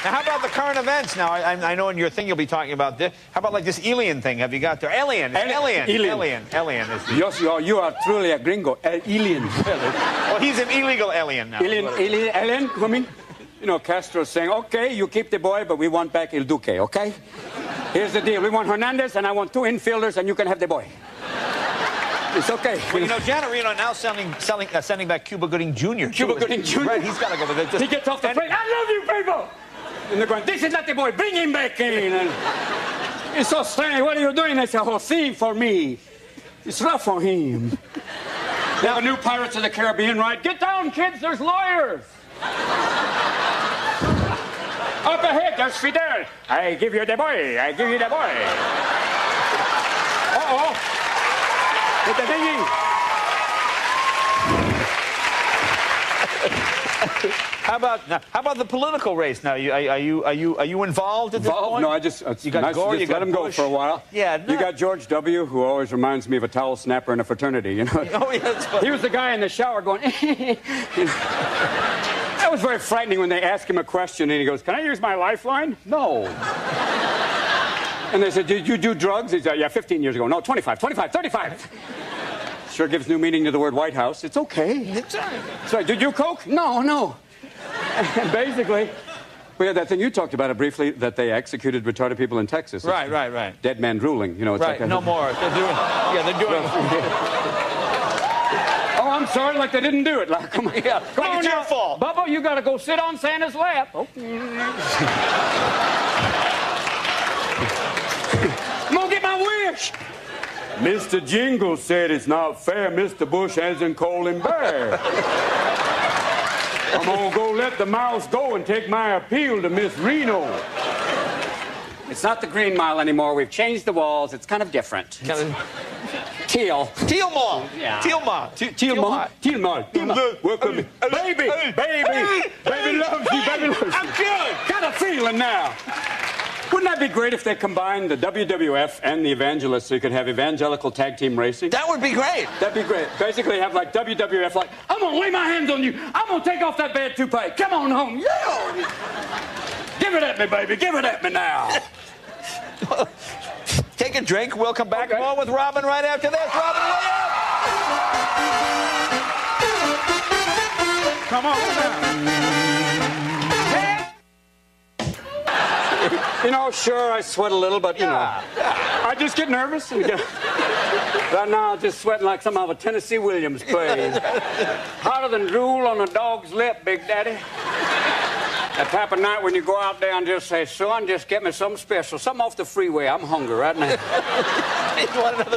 Now, how about the current events? Now, I know in your thing you'll be talking about this. How about like this alien thing? Have you got there? Alien is the... Yes, you are truly a gringo. Alien. Well, he's an illegal alien now. Alien coming. You know, Castro's saying, okay, you keep the boy, but we want back El Duque, okay? Here's the deal. We want Hernandez, and I want 2 infielders, and you can have the boy. It's okay. Well, you know, Janet Reno now sending back Cuba Gooding Jr. Cuba Gooding Jr.? Right, he's got to go. He gets off the plane. I love you, people! And they're going, this is not the boy. Bring him back in. And it's so strange. What are you doing? It's a whole scene for me. It's rough on him. They have a new Pirates of the Caribbean ride. Get down, kids. There's lawyers. Up ahead, there's Fidel. I give you the boy. I give you the boy. Uh-oh. Get the thingy. How about the political race now? Are you involved at this point? No, I just you got nice Gore, to just let him go for a while. Yeah. You got George W., who always reminds me of a towel snapper in a fraternity. You know. Oh, yeah, he was the guy in the shower going. That was very frightening when they asked him a question and he goes, "Can I use my lifeline?" No. And they said, "Did you do drugs?" He said, "Yeah, 15 years ago." "No, 25, 35. Sure gives new meaning to the word White House. It's okay. It's all right. So, did you coke? No. And basically, we had that thing, you talked about it briefly, that they executed retarded people in Texas. Right. Dead man drooling, you know. It's right, like no more. They're doing... Oh, I'm sorry, like they didn't do it. Like, come on. Yeah, come on it's now. Your fault. Bubba, you got to go sit on Santa's lap. Oh. I'm going to get my wish. Mr. Jingle said it's not fair. Mr. Bush hasn't called him back. I'm going to go let the mouse go and take my appeal to Miss Reno. It's not the Green Mile anymore. We've changed the walls. It's kind of different. Teal. Teal Mall. Yeah. Teal Mall. Teal Mall. Welcome. Baby loves you. I'm good. Got a feeling now. Wouldn't that be great if they combined the WWF and the evangelists so you could have evangelical tag team racing? That would be great. That'd be great. Basically have like WWF, like, I'm going to lay my hands on you. I'm going to take off that bad toupee. Come on home. Yeah. Give it at me, baby. Give it at me now. Take a drink. We'll come back more with Robin right after this. Robin, way up. Come on now. You know, sure, I sweat a little, but, you know, I just get nervous. And right now, I'm just sweating like some of a Tennessee Williams play. Hotter than drool on a dog's lip, Big Daddy. That type of night when you go out there and just say, son, just get me something special. Something off the freeway. I'm hungry right now. You want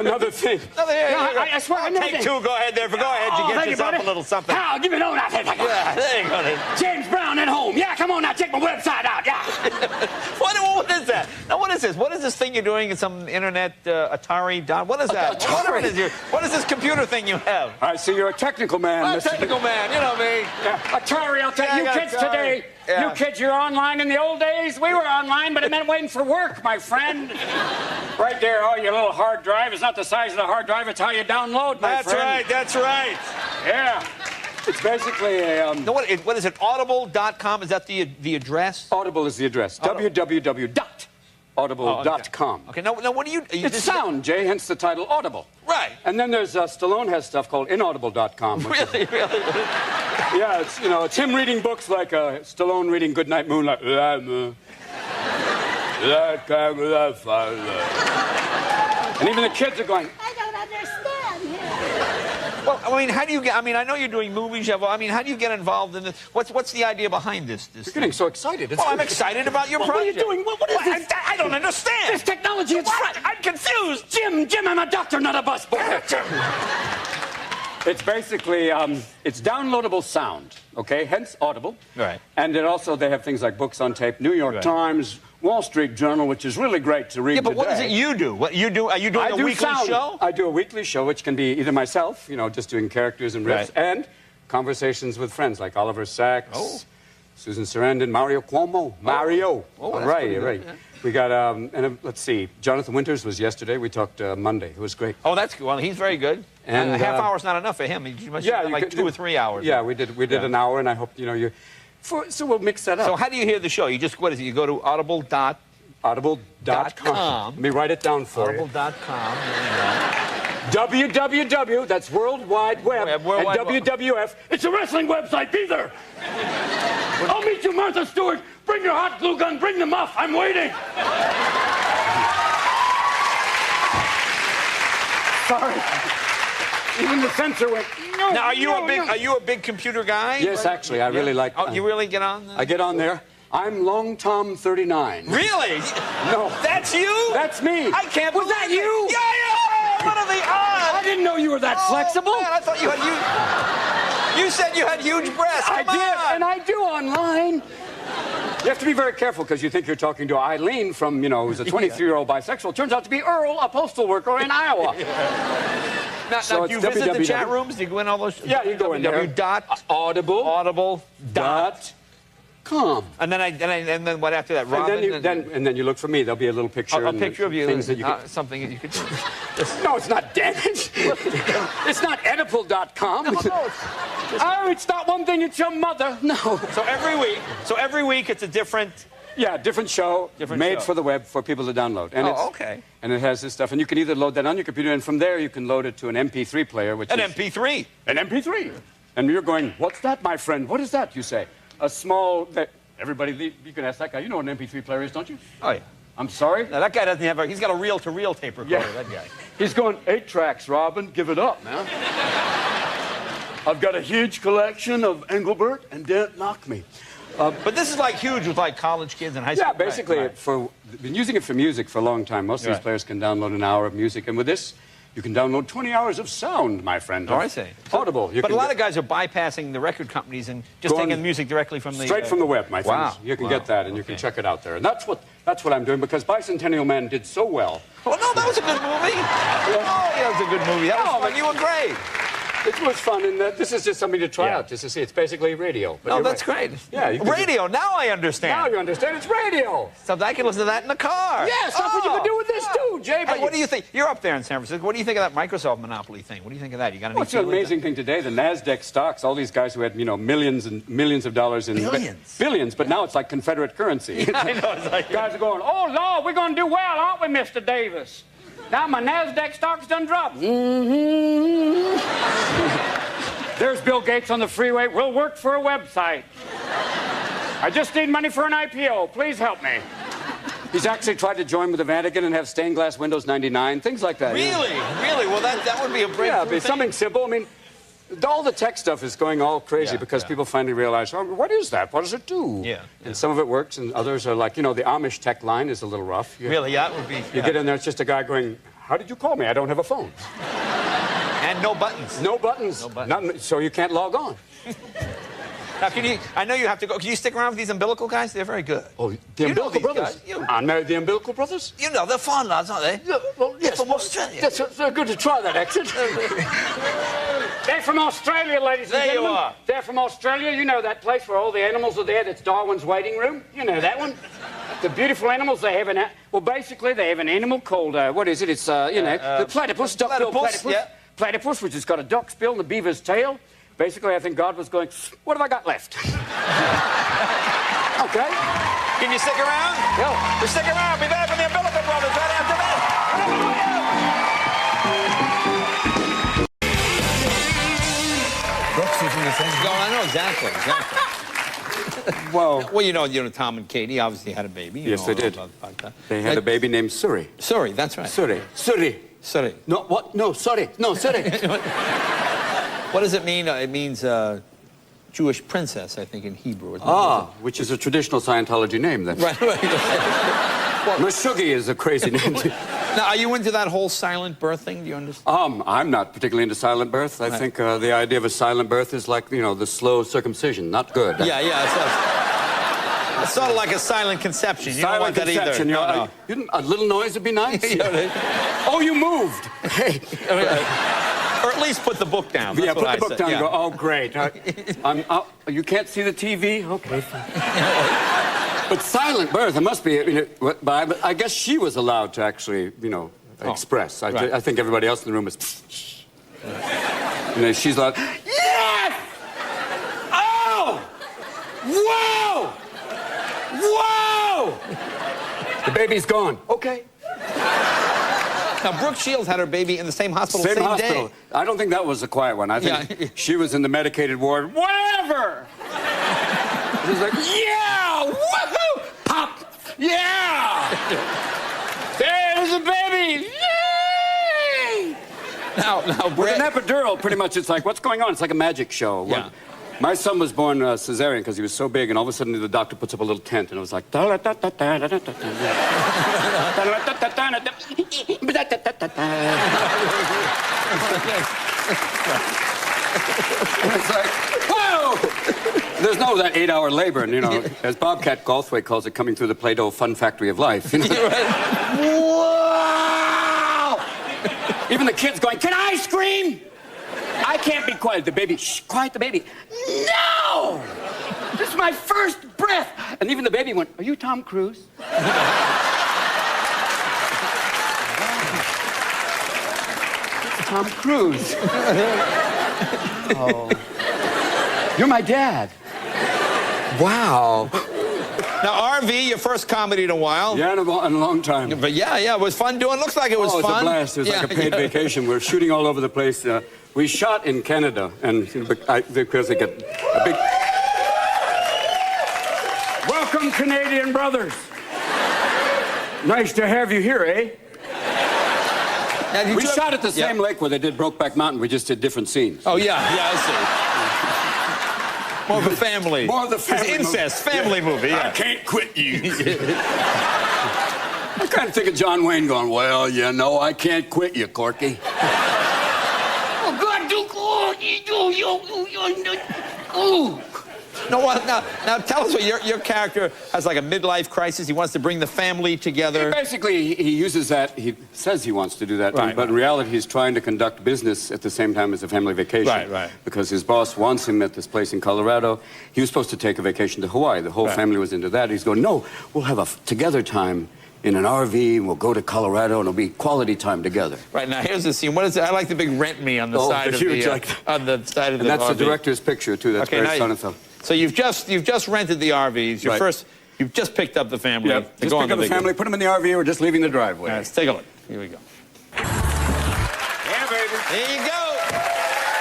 another thing? I swear, I'll take 2. Go ahead there. Go ahead. You get yourself a little something. How? Give me no. Yeah, there you go. James Brown at home. Yeah, come on now. Check my website out. Yeah. What is that? Now, what is this? What is this thing you're doing in some internet Atari? What is that? What is this computer thing you have? I see you're a technical man. I'm a technical man. You know me. Yeah. Atari, I'll tell you kids today. Yeah. You kids, you're online. In the old days, we were online, but it meant waiting for work, my friend. Right there, your little hard drive. It's not the size of the hard drive, it's how you download, my friend. That's right. Yeah. It's basically a... No, what is it, audible.com? Is that the address? Audible is the address. www.audible.com. Okay, now what do you... It's sound, Jay, hence the title Audible. Right. And then there's, Stallone has stuff called inaudible.com. Really? Yeah, it's him reading books like Stallone reading Goodnight Moonlight. And even the kids are going, I don't understand. Well, I mean, how do you get... I mean, I know you're doing movies. I mean, how do you get involved in this? What's the idea behind this? You're getting so excited. I'm excited about your project. What are you doing? What is this? I don't understand. This technology is... I'm confused. Jim, I'm a doctor, not a busboy. It's basically, it's downloadable sound, okay? Hence Audible. Right. And then also they have things like books on tape, New York Times, Wall Street Journal, which is really great to read. Yeah, but what is it you do? What you do? Are you doing a weekly show? I do a weekly show, which can be either myself, just doing characters and riffs, and conversations with friends like Oliver Sacks, Susan Sarandon, Mario Cuomo. Mario. Oh, right. Yeah. We got, let's see, Jonathan Winters was yesterday. We talked Monday. It was great. Oh, that's good. Well, he's very good. And a half hour's not enough for him. You must have like 2 or 3 hours. Yeah, we did an hour, and I hope, So we'll mix that up. So how do you hear the show? You just, what is it? You go to audible.com. Audible.com. Let me write it down for you. Audible.com. www, that's World Wide Web, World Wide and WWF, it's a wrestling website, be there. I'll meet you, Martha Stewart. Bring your hot glue gun, bring the muff, I'm waiting. Sorry. Even the censor went, no. Now, are you a big computer guy? Yes, actually, I really like. Oh, you really get on? I get on there. I'm Long Tom 39. Really? No. That's you? That's me. I can't believe Was that it. you? Yeah. What are the odds? I didn't know you were that flexible. Man, I thought you had huge. You said you had huge breasts. I did, and I do online. You have to be very careful because you think you're talking to Eileen from, who's a 23-year-old bisexual. Turns out to be Earl, a postal worker in Iowa. Now, do you visit the chat rooms? Do you go in all those? Yeah, you go in there. Audible. .com. And then what after that? Robin? And then you look for me. There'll be a little picture. A picture of you. Things that you could... Something that you could do. No, it's not damage. It's not Oedipal.com. No. Oh, it's not one thing. It's your mother. No. So every week it's a different. Yeah, different show, made for the web for people to download. And okay. And it has this stuff, and you can either load that on your computer, and from there you can load it to an MP3 player, which is... MP3? An MP3. And you're going, what's that, my friend? What is that, you say? A small... Everybody, you can ask that guy. You know what an MP3 player is, don't you? Oh, yeah. I'm sorry? No, that guy doesn't have he's got a reel-to-reel tape recorder, that guy. He's going, 8 tracks, Robin, give it up, man. I've got a huge collection of Engelbert and Don't Knock Me. But this is like huge with like college kids and high school. Yeah, basically, I've been using it for music for a long time. Most of these players can download an hour of music, and with this, you can download 20 hours of sound, my friend. Oh, I see. Audible. But a lot of guys are bypassing the record companies and just taking the music directly from the... Straight from the web, my friends. Wow. You can get that, and you can check it out there. And that's what I'm doing, because Bicentennial Man did so well. Oh, no, that was a good movie. Oh, yeah, that was a good movie. That was fun. You were great. It was fun, and this is just something to try out, just to see. It's basically radio. Oh, that's great. Yeah. Radio, now I understand. Now you understand. It's radio. Something I can listen to that in the car. Yes, that's what you can do with this, too, Jay. Hey, what do you think? You're up there in San Francisco. What do you think of that Microsoft monopoly thing? What do you think of that? You got any What's an amazing thing today? The NASDAQ stocks, all these guys who had, millions and millions of dollars in... Billions. Billions, but now it's like Confederate currency. I know. It's like... Guys are going, oh, Lord, we're going to do well, aren't we, Mr. Davis? Now my NASDAQ stock's done dropped. There's Bill Gates on the freeway. We'll work for a website. I just need money for an IPO. Please help me. He's actually tried to join with the Vatican and have stained glass windows 99, things like that. Really? Really? Well, that would be a breakthrough. Yeah, but something simple. I mean, all the tech stuff is going all crazy because people finally realize, oh, what is that? What does it do? Yeah. And some of it works, and others are like, the Amish tech line is a little rough. Really? Yeah, it would be. You get in there, it's just a guy going, how did you call me? I don't have a phone. And no buttons. No buttons. No buttons. So you can't log on. Now, I know you have to go. Can you stick around with these umbilical guys? They're very good. Oh, the Umbilical Brothers? I know the Umbilical Brothers? You know, they're fun lads, aren't they? Yeah, well, yes. They're from Australia. They're good to try that accent. They're from Australia, ladies and gentlemen. There you are. They're from Australia. You know that place where all the animals are there? That's Darwin's waiting room? You know that one? The beautiful animals they have well, basically, they have an animal called, what is it? It's, the platypus, duck-billed platypus. Yeah. Platypus, which has got a duck's bill and a beaver's tail. Basically, I think God was going, what have I got left? Okay. Can you stick around? Yeah. Just stick around. Be back with the Umbilical Brothers right after this. Brooks is in the same zone. I know exactly. Well, you know, Tom and Katie obviously had a baby. Yes, they did. About that. They had a baby named Suri. Suri, that's right. Suri. No, what? No, sorry. No, Suri. What does it mean? It means Jewish princess, I think, in Hebrew. Which is a traditional Scientology name, then. Right. Well, Meshuggah is a crazy name. Now, are you into that whole silent birth thing? Do you understand? I'm not particularly into silent birth. I think the idea of a silent birth is like, the slow circumcision. Not good. Yeah. It's sort of like a silent conception. You don't want that either. No. A little noise would be nice. Oh, you moved. Hey. Or at least put the book down. That's put the book down and go, oh, great. You can't see the TV? Okay, fine. But silent birth, it must be, but I guess she was allowed to actually, express. I think everybody else in the room was, she's like, yes! Oh! Whoa! Whoa! The baby's gone. Okay. Now, Brooke Shields had her baby in the same hospital, Same same hospital. day. I don't think that was a quiet one. I think she was in the medicated ward. Whatever! It was like, yeah! Woohoo! Pop! Yeah! There's a baby! Yay! Now, With an epidural, pretty much, it's like, what's going on? It's like a magic show. Yeah. My son was born cesarean because he was so big, and all of a sudden the doctor puts up a little tent, and it was like... It's like, whoa! There's no that 8-hour labor, and, you know, as Bobcat Goldthwait calls it, coming through the Play-Doh fun factory of life. You know? Wow! Even the kids going, can I scream? I can't be quiet. The baby, shh, quiet the baby. No! This is my first breath. And even the baby went, are you Tom Cruise? Tom Cruise. Oh. You're my dad. Wow. Now, RV, your first comedy in a while. Yeah, in a long time. But yeah, it was fun doing. Looks like it was fun. fun. It was a blast. It was like a paid vacation. We're shooting all over the place. We shot in Canada, and because they get a big... Welcome, Canadian brothers. Nice to have you here, eh? We shot at the same lake where they did Brokeback Mountain. We just did different scenes. Oh, yeah, I see. More of a family. More of the family it's incest, family movie, yeah. I can't quit you. I kind of think of John Wayne going, well, you know, I can't quit you, Corky. Oh, God, do oh. No, well, now tell us what your character has like a midlife crisis. He wants to bring the family together. Basically, he uses that. He says he wants to do that, but in reality, he's trying to conduct business at the same time as a family vacation. Right. Because his boss wants him at this place in Colorado. He was supposed to take a vacation to Hawaii. The whole family was into that. He's going, no, we'll have a together time in an RV, and we'll go to Colorado, and it'll be quality time together. Right, now here's the scene. What is it? I like the big rent me on the side of the on the side of the that's RV. the director's picture, too. That's very Sonnenfeld. So you've just rented the RVs. You've just picked up the family. Yep. Just pick up the family, put them in the RV, we're just leaving the driveway. Let's take a look. Here we go. Yeah, baby. There you go.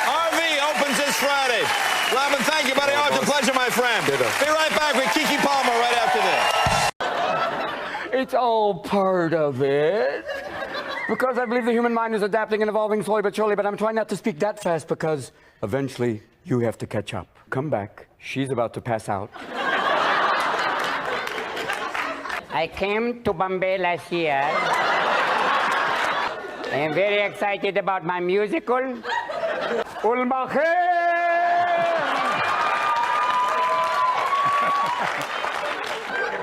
RV opens this Friday. Robin, thank you, buddy. Always a pleasure, my friend. Be right back with Kiki Palmer right after this. It's all part of it. Because I believe the human mind is adapting and evolving slowly but surely, but I'm trying not to speak that fast because eventually you have to catch up. Come back. She's about to pass out. I came to Bombay last year. I am very excited about my musical.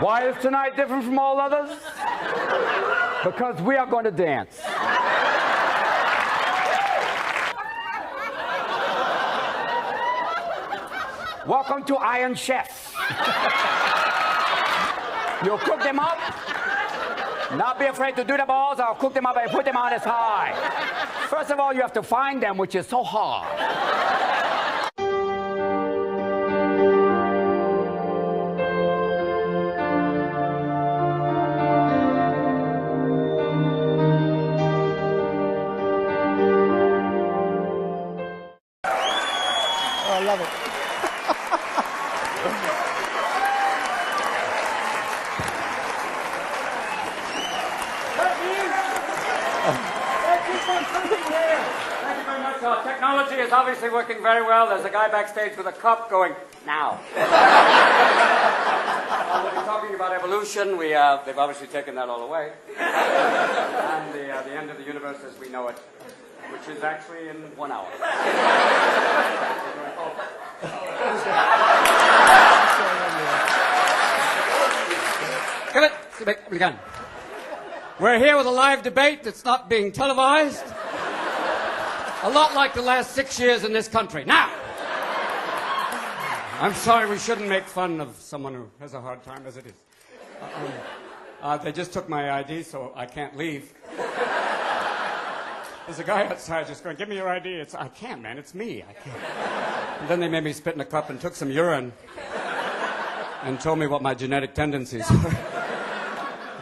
Why is tonight different from all others? Because we are going to dance. Welcome to Iron Chef. You'll cook them up. Not be afraid to do the balls. I'll cook them up and put them on as high. First of all, you have to find them, which is so hard. Oh, I love it. Technology is obviously working very well. There's a guy backstage with a cup going, now. We'll be talking about evolution. They've obviously taken that all away. And the end of the universe as we know it, which is actually in 1 hour. Give it. Begin. We're here with a live debate that's not being televised. A lot like the last 6 years in this country. Now! I'm sorry, we shouldn't make fun of someone who has a hard time as it is. They just took my ID, so I can't leave. There's a guy outside just going, give me your ID. I can't, man. It's me. I can't. And then they made me spit in a cup and took some urine. and told me what my genetic tendencies were.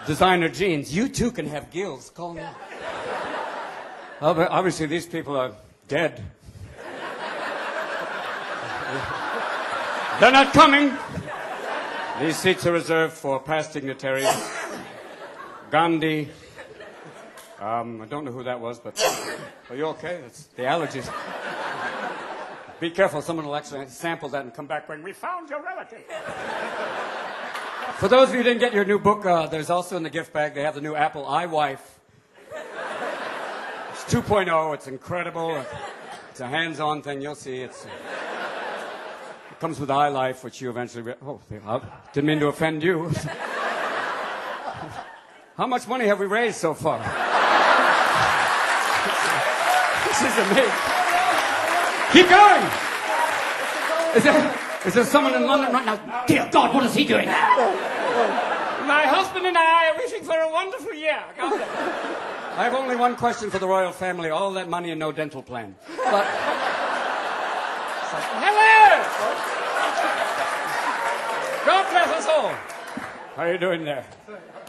Designer genes. You too can have gills. Call me. Obviously, these people are dead. They're not coming. These seats are reserved for past dignitaries. Gandhi. I don't know who that was, but are you okay? It's the allergies. Be careful, someone will actually sample that and come back going, "We found your relative." For those of you who didn't get your new book, there's also in the gift bag, they have the new Apple iWife. It's 2.0, it's incredible. It's a hands-on thing, you'll see. It comes with iLife, which you eventually... I didn't mean to offend you. How much money have we raised so far? This is amazing. Keep going! Is there someone in London right now? Dear God, what is he doing? My husband and I are wishing for a wonderful year. I have only one question for the royal family. All that money and no dental plan. But... Hello! God bless us all. How are you doing there?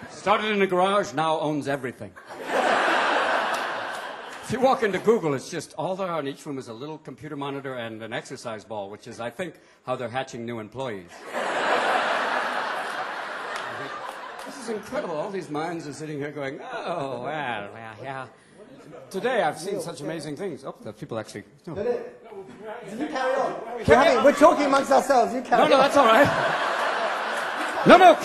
Started in a garage, now owns everything. If you walk into Google, it's just all there are in each room is a little computer monitor and an exercise ball, which is, I think, how they're hatching new employees. This is incredible. All these minds are sitting here going, "Oh, well, yeah." Today I've seen such amazing things. Oh, the people actually... No. You carry on. We're talking amongst ourselves. You carry on. No, that's all right. No,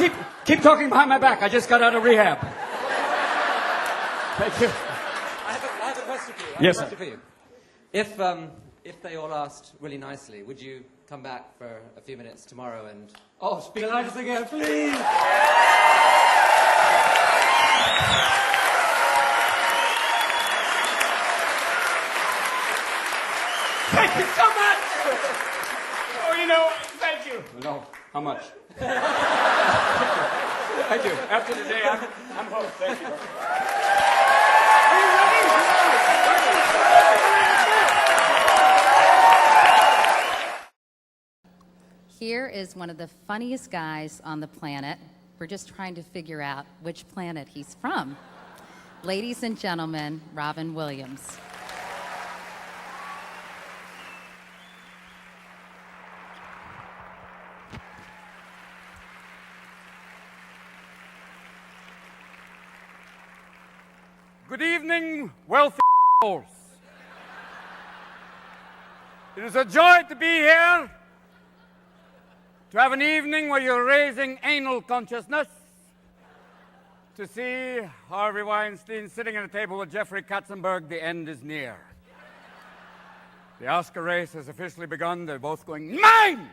keep talking behind my back. I just got out of rehab. Thank you. I have a question for you. Yes, sir. For you. If they all asked really nicely, would you come back for a few minutes tomorrow and... Oh, speak nicely again, please. Thank you so much. Oh, thank you. No, how much? Thank you. After today, I'm host. Thank you. Are you ready? Here is one of the funniest guys on the planet. We're just trying to figure out which planet he's from. Ladies and gentlemen, Robin Williams. Good evening, wealthy souls. It is a joy to be here, to have an evening where you're raising anal consciousness, to see Harvey Weinstein sitting at a table with Jeffrey Katzenberg. The end is near. The Oscar race has officially begun. They're both going, "Mine!"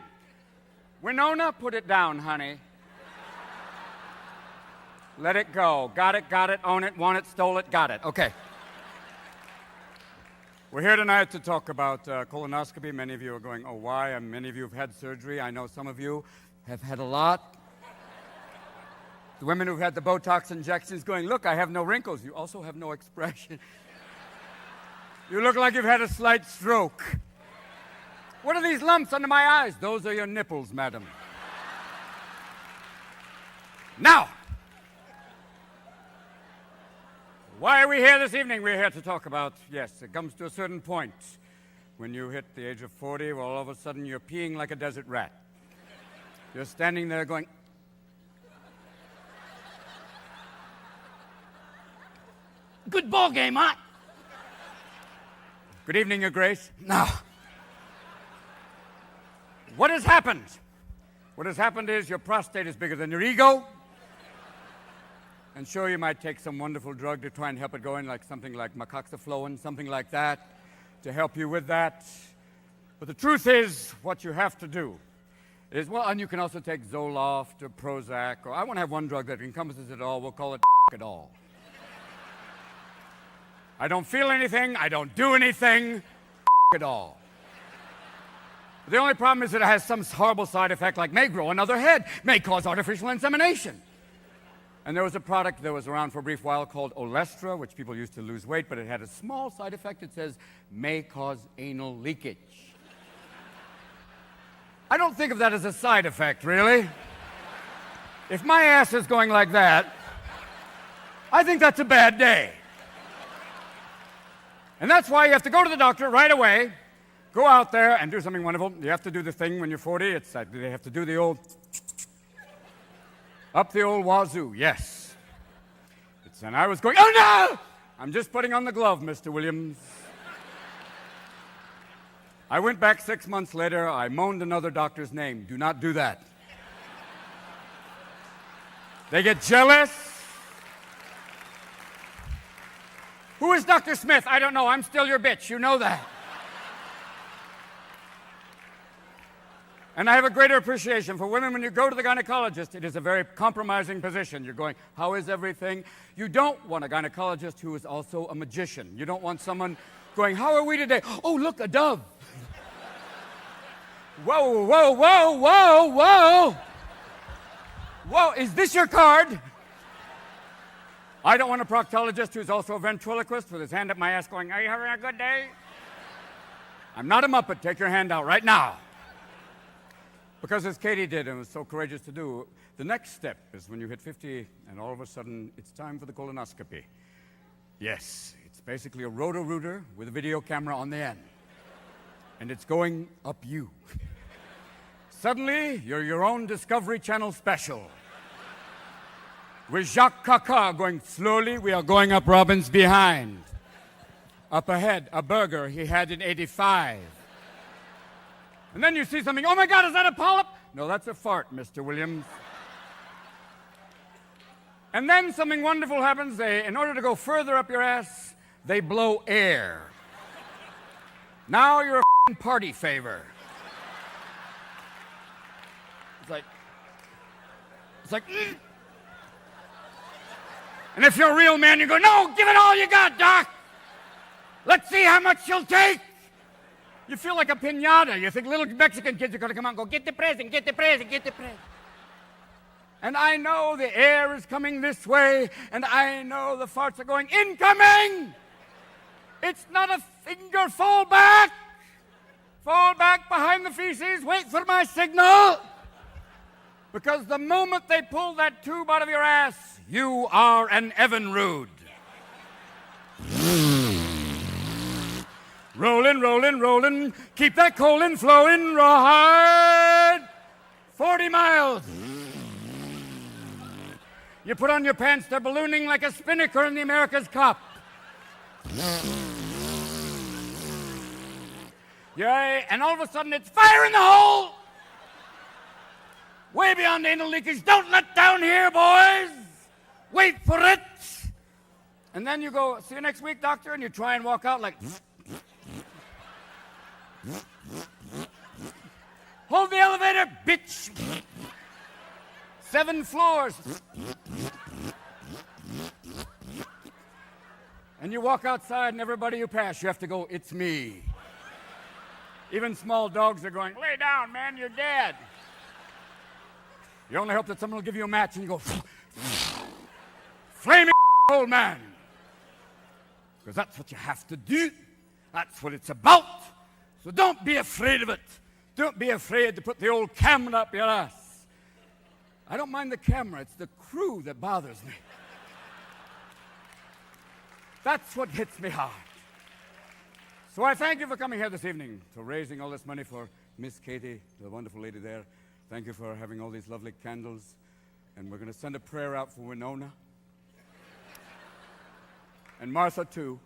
Winona, put it down, honey. Let it go. Got it, own it, want it, stole it, got it. Okay. We're here tonight to talk about colonoscopy. Many of you are going, "Oh, why?" And many of you have had surgery. I know some of you have had a lot. The women who've had the Botox injections going, "Look, I have no wrinkles." You also have no expression. You look like you've had a slight stroke. What are these lumps under my eyes? Those are your nipples, madam. Now, why are we here this evening? We're here to talk about, yes, it comes to a certain point when you hit the age of 40, well, all of a sudden you're peeing like a desert rat. You're standing there going, "Good ball game, huh?" Good evening, Your Grace. Now, what has happened? What has happened is your prostate is bigger than your ego. And sure, you might take some wonderful drug to try and help it go in, like something like macoxiflowin, something like that, to help you with that. But the truth is, what you have to do is, well, and you can also take Zoloft or Prozac, or I want to have one drug that encompasses it all. We'll call it it all. I don't feel anything. I don't do anything. It all. The only problem is that it has some horrible side effect, like may grow another head, may cause artificial insemination. And there was a product that was around for a brief while called Olestra, which people used to lose weight, but it had a small side effect. It says, may cause anal leakage. I don't think of that as a side effect, really. If my ass is going like that, I think that's a bad day. And that's why you have to go to the doctor right away, go out there and do something wonderful. You have to do the thing when you're 40. It's like they have to do the old, up the old wazoo, yes. And I was going, oh no! I'm just putting on the glove, Mr. Williams. I went back 6 months later. I moaned another doctor's name. Do not do that. They get jealous. Who is Dr. Smith? I don't know. I'm still your bitch. You know that. And I have a greater appreciation for women. When you go to the gynecologist, it is a very compromising position. You're going, how is everything? You don't want a gynecologist who is also a magician. You don't want someone going, how are we today? Oh, look, a dove. Whoa, whoa, whoa, whoa, whoa. Whoa, is this your card? I don't want a proctologist who's also a ventriloquist with his hand up my ass going, are you having a good day? I'm not a Muppet. Take your hand out right now. Because as Katie did and was so courageous to do, the next step is when you hit 50 and all of a sudden it's time for the colonoscopy. Yes, it's basically a roto-rooter with a video camera on the end. And it's going up you. Suddenly, you're your own Discovery Channel special. With Jacques Caca going, slowly we are going up Robin's behind. Up ahead, a burger he had in '85. And then you see something, oh my God, is that a polyp? No, that's a fart, Mr. Williams. And then something wonderful happens. In order to go further up your ass, they blow air. Now you're a f***ing party favor. It's like, mm. And if you're a real man, you go, no, give it all you got, Doc. Let's see how much you'll take. You feel like a piñata. You think little Mexican kids are going to come out and go, get the present, get the present, get the present. And I know the air is coming this way, and I know the farts are going, incoming! It's not a finger, fall back! Fall back behind the feces, wait for my signal! Because the moment they pull that tube out of your ass, you are an Evinrude. Rolling, rolling, rolling, keep that colon flowing, rawhide, 40 miles. You put on your pants, they're ballooning like a spinnaker in the America's Cup. Yeah, and all of a sudden it's fire in the hole! Way beyond anal leakage, don't let down here, boys! Wait for it! And then you go, see you next week, doctor, and you try and walk out like... Hold the elevator, bitch! 7 floors. And you walk outside and everybody you pass, you have to go, it's me. Even small dogs are going, lay down, man, you're dead. You only hope that someone will give you a match and you go, flaming old man. Because that's what you have to do. That's what it's about. So don't be afraid of it. Don't be afraid to put the old camera up your ass. I don't mind the camera, it's the crew that bothers me. That's what hits me hard. So I thank you for coming here this evening, for raising all this money for Miss Katie, the wonderful lady there. Thank you for having all these lovely candles. And we're going to send a prayer out for Winona. And Martha, too.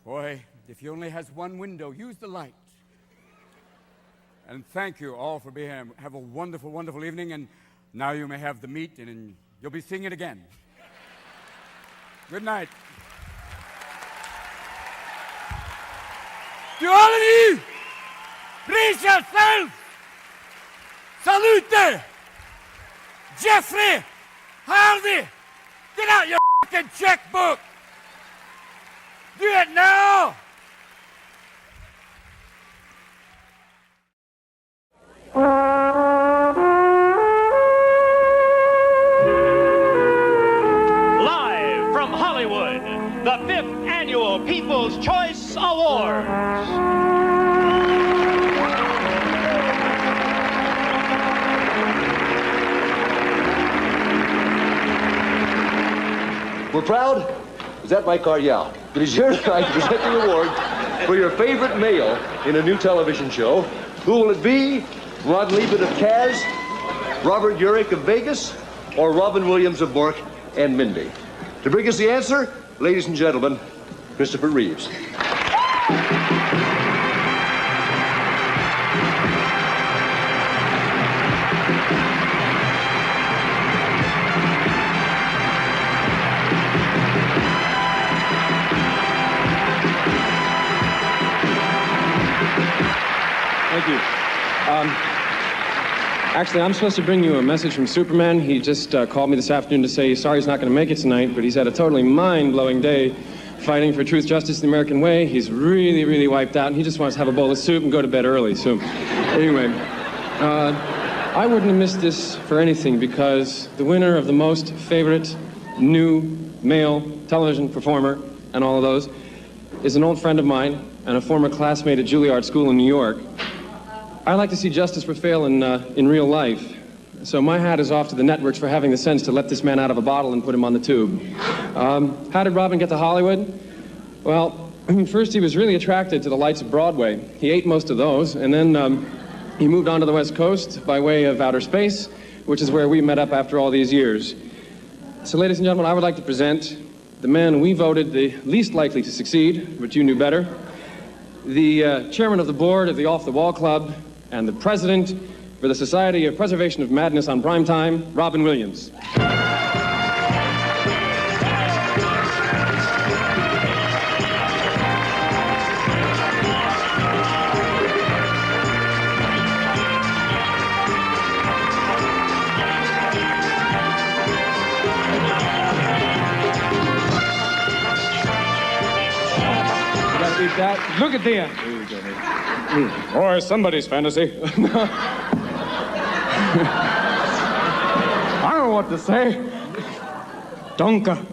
Boy, if he only has one window, use the light. And thank you all for being here. Have a wonderful, wonderful evening. And now you may have the meat, and you'll be seeing it again. Good night. To all of you, brace yourself. Salute. Jeffrey, Harvey, get out your fucking checkbook. Do it now. Live from Hollywood, the 5th Annual People's Choice Awards. we're proud? Is that my card? Yeah. It is here tonight to present the award for your favorite male in a new television show. Who will it be? Ron Liebman of Kaz, Robert Urich of Vegas, or Robin Williams of Mork and Mindy? To bring us the answer, ladies and gentlemen, Christopher Reeves. Thank you. Actually, I'm supposed to bring you a message from Superman. He just called me this afternoon to say he's sorry he's not going to make it tonight, but he's had a totally mind-blowing day fighting for truth, justice, the American way. He's really, really wiped out, and he just wants to have a bowl of soup and go to bed early. So, anyway, I wouldn't have missed this for anything because the winner of the most favorite new male television performer and all of those is an old friend of mine and a former classmate at Juilliard School in New York. I like to see justice prevail in real life. So my hat is off to the networks for having the sense to let this man out of a bottle and put him on the tube. How did Robin get to Hollywood? Well, first he was really attracted to the lights of Broadway. He ate most of those, and then he moved on to the West Coast by way of outer space, which is where we met up after all these years. So ladies and gentlemen, I would like to present the man we voted the least likely to succeed, but you knew better, the chairman of the board of the Off the Wall Club, and the president for the Society of Preservation of Madness on Primetime, Robin Williams. That. Look at them. Or somebody's fantasy. I don't know what to say. Donka.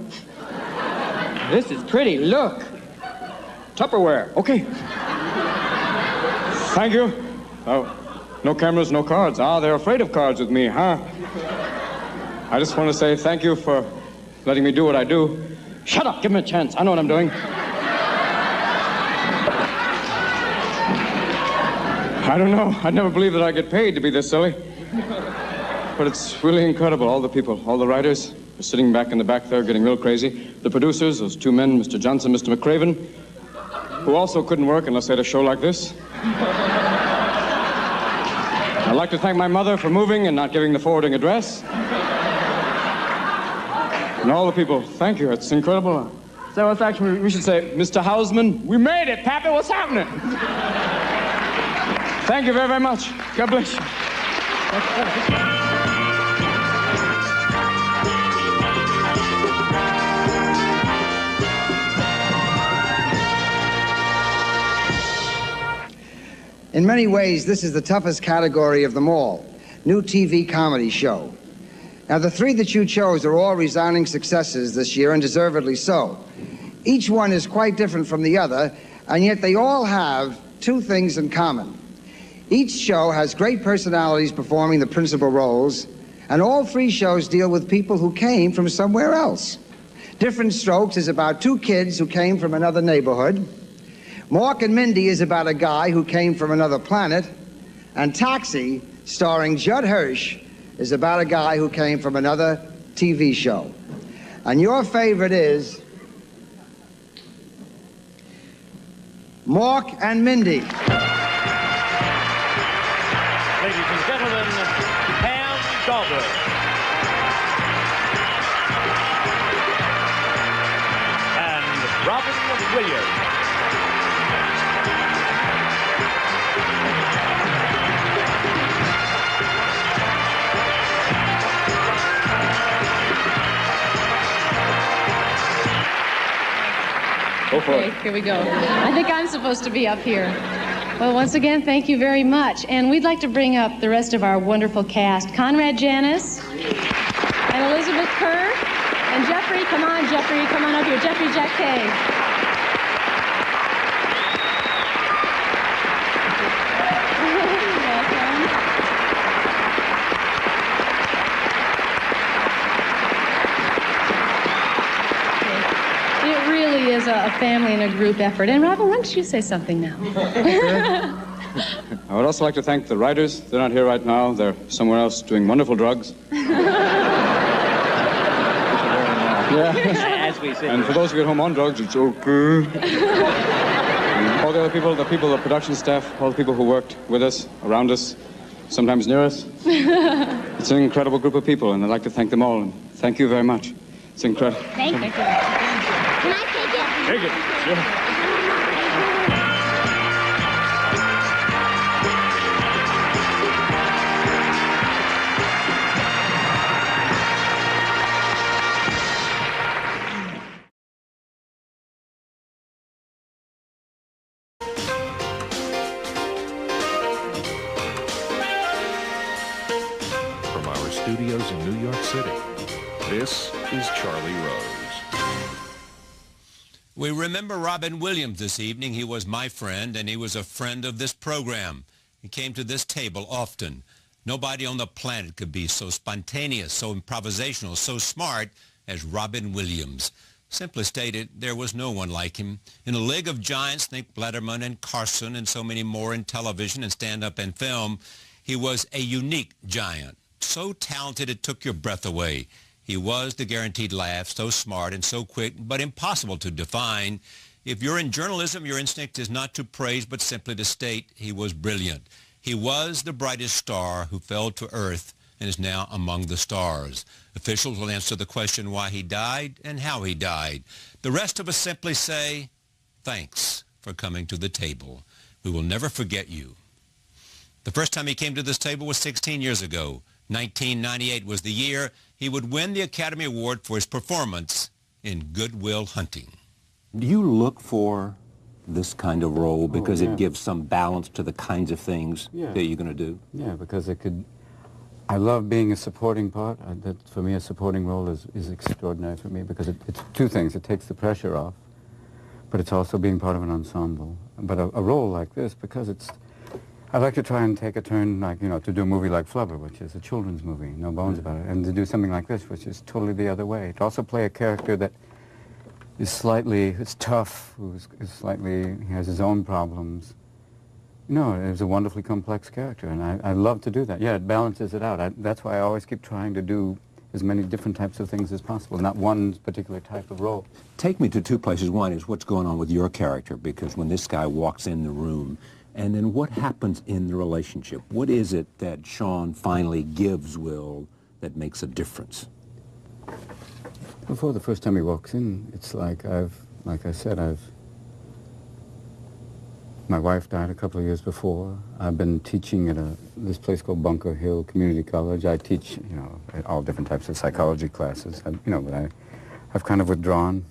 This is pretty. Look. Tupperware. Okay. Thank you. Oh, no cameras, no cards. Ah, they're afraid of cards with me, huh? I just want to say thank you for letting me do what I do. Shut up. Give me a chance. I know what I'm doing. I don't know. I'd never believe that I get paid to be this silly. But it's really incredible. All the people, all the writers are sitting back in the back there getting real crazy. The producers, those two men, Mr. Johnson, Mr. McCraven, who also couldn't work unless they had a show like this. I'd like to thank my mother for moving and not giving the forwarding address. And all the people, thank you. It's incredible. So it's actually, we should say, Mr. Hausman, we made it, Pappy. What's happening? Thank you very, very much. God bless you. In many ways, this is the toughest category of them all, new TV comedy show. Now, the three that you chose are all resounding successes this year, and deservedly so. Each one is quite different from the other, and yet they all have two things in common. Each show has great personalities performing the principal roles, and all three shows deal with people who came from somewhere else. Different Strokes is about two kids who came from another neighborhood. Mork and Mindy is about a guy who came from another planet. And Taxi, starring Judd Hirsch, is about a guy who came from another TV show. And your favorite is Mork and Mindy. Ladies and gentlemen, Pam Dahlberg. And Robin Williams. Okay, here we go. I think I'm supposed to be up here. Well, once again, thank you very much. And we'd like to bring up the rest of our wonderful cast. Conrad Janis and Elizabeth Kerr and Jeffrey. Come on, Jeffrey. Come on up here. Jeffrey Jack Kay. family and a group effort. And Robin, why don't you say something now? I would also like to thank the writers. They're not here right now. They're somewhere else doing wonderful drugs. Yeah. As we sit And for those of you at home on drugs, it's okay. And all the other people, the production staff, all the people who worked with us, around us, sometimes near us. It's an incredible group of people, and I'd like to thank them all. And thank you very much. It's incredible. Thank you. Can I take it? Take it. Sure. From our studios in New York City, this is Charlie Rose. We remember Robin Williams this evening. He was my friend, and he was a friend of this program. He came to this table often. Nobody on the planet could be so spontaneous, so improvisational, so smart as Robin Williams. Simply stated, there was no one like him. In a league of giants, think Letterman and Carson and so many more in television and stand-up and film, he was a unique giant. So talented it took your breath away. He was the guaranteed laugh, so smart and so quick, but impossible to define. If you're in journalism, your instinct is not to praise, but simply to state he was brilliant. He was the brightest star who fell to earth and is now among the stars. Officials will answer the question why he died and how he died. The rest of us simply say, thanks for coming to the table. We will never forget you. The first time he came to this table was 16 years ago. 1998 was the year he would win the Academy Award for his performance in Good Will Hunting. Do you look for this kind of role because it gives some balance to the kinds of things that you're going to do? Yeah, because it could... I love being a supporting part. For me, a supporting role is extraordinary for me because it's two things. It takes the pressure off, but it's also being part of an ensemble. But a role like this, because it's... I'd like to try and take a turn, like, you know, to do a movie like Flubber, which is a children's movie, no bones about it, and to do something like this, which is totally the other way. To also play a character that is slightly, is tough, is slightly, he has his own problems. No, it's a wonderfully complex character, and I love to do that. Yeah, it balances it out. That's why I always keep trying to do as many different types of things as possible, not one particular type of role. Take me to two places. One is what's going on with your character, because when this guy walks in the room, and then what happens in the relationship? What is it that Sean finally gives Will that makes a difference? Before the first time he walks in, it's like my wife died a couple of years before. I've been teaching at this place called Bunker Hill Community College. I teach, you know, all different types of psychology classes, but I've kind of withdrawn.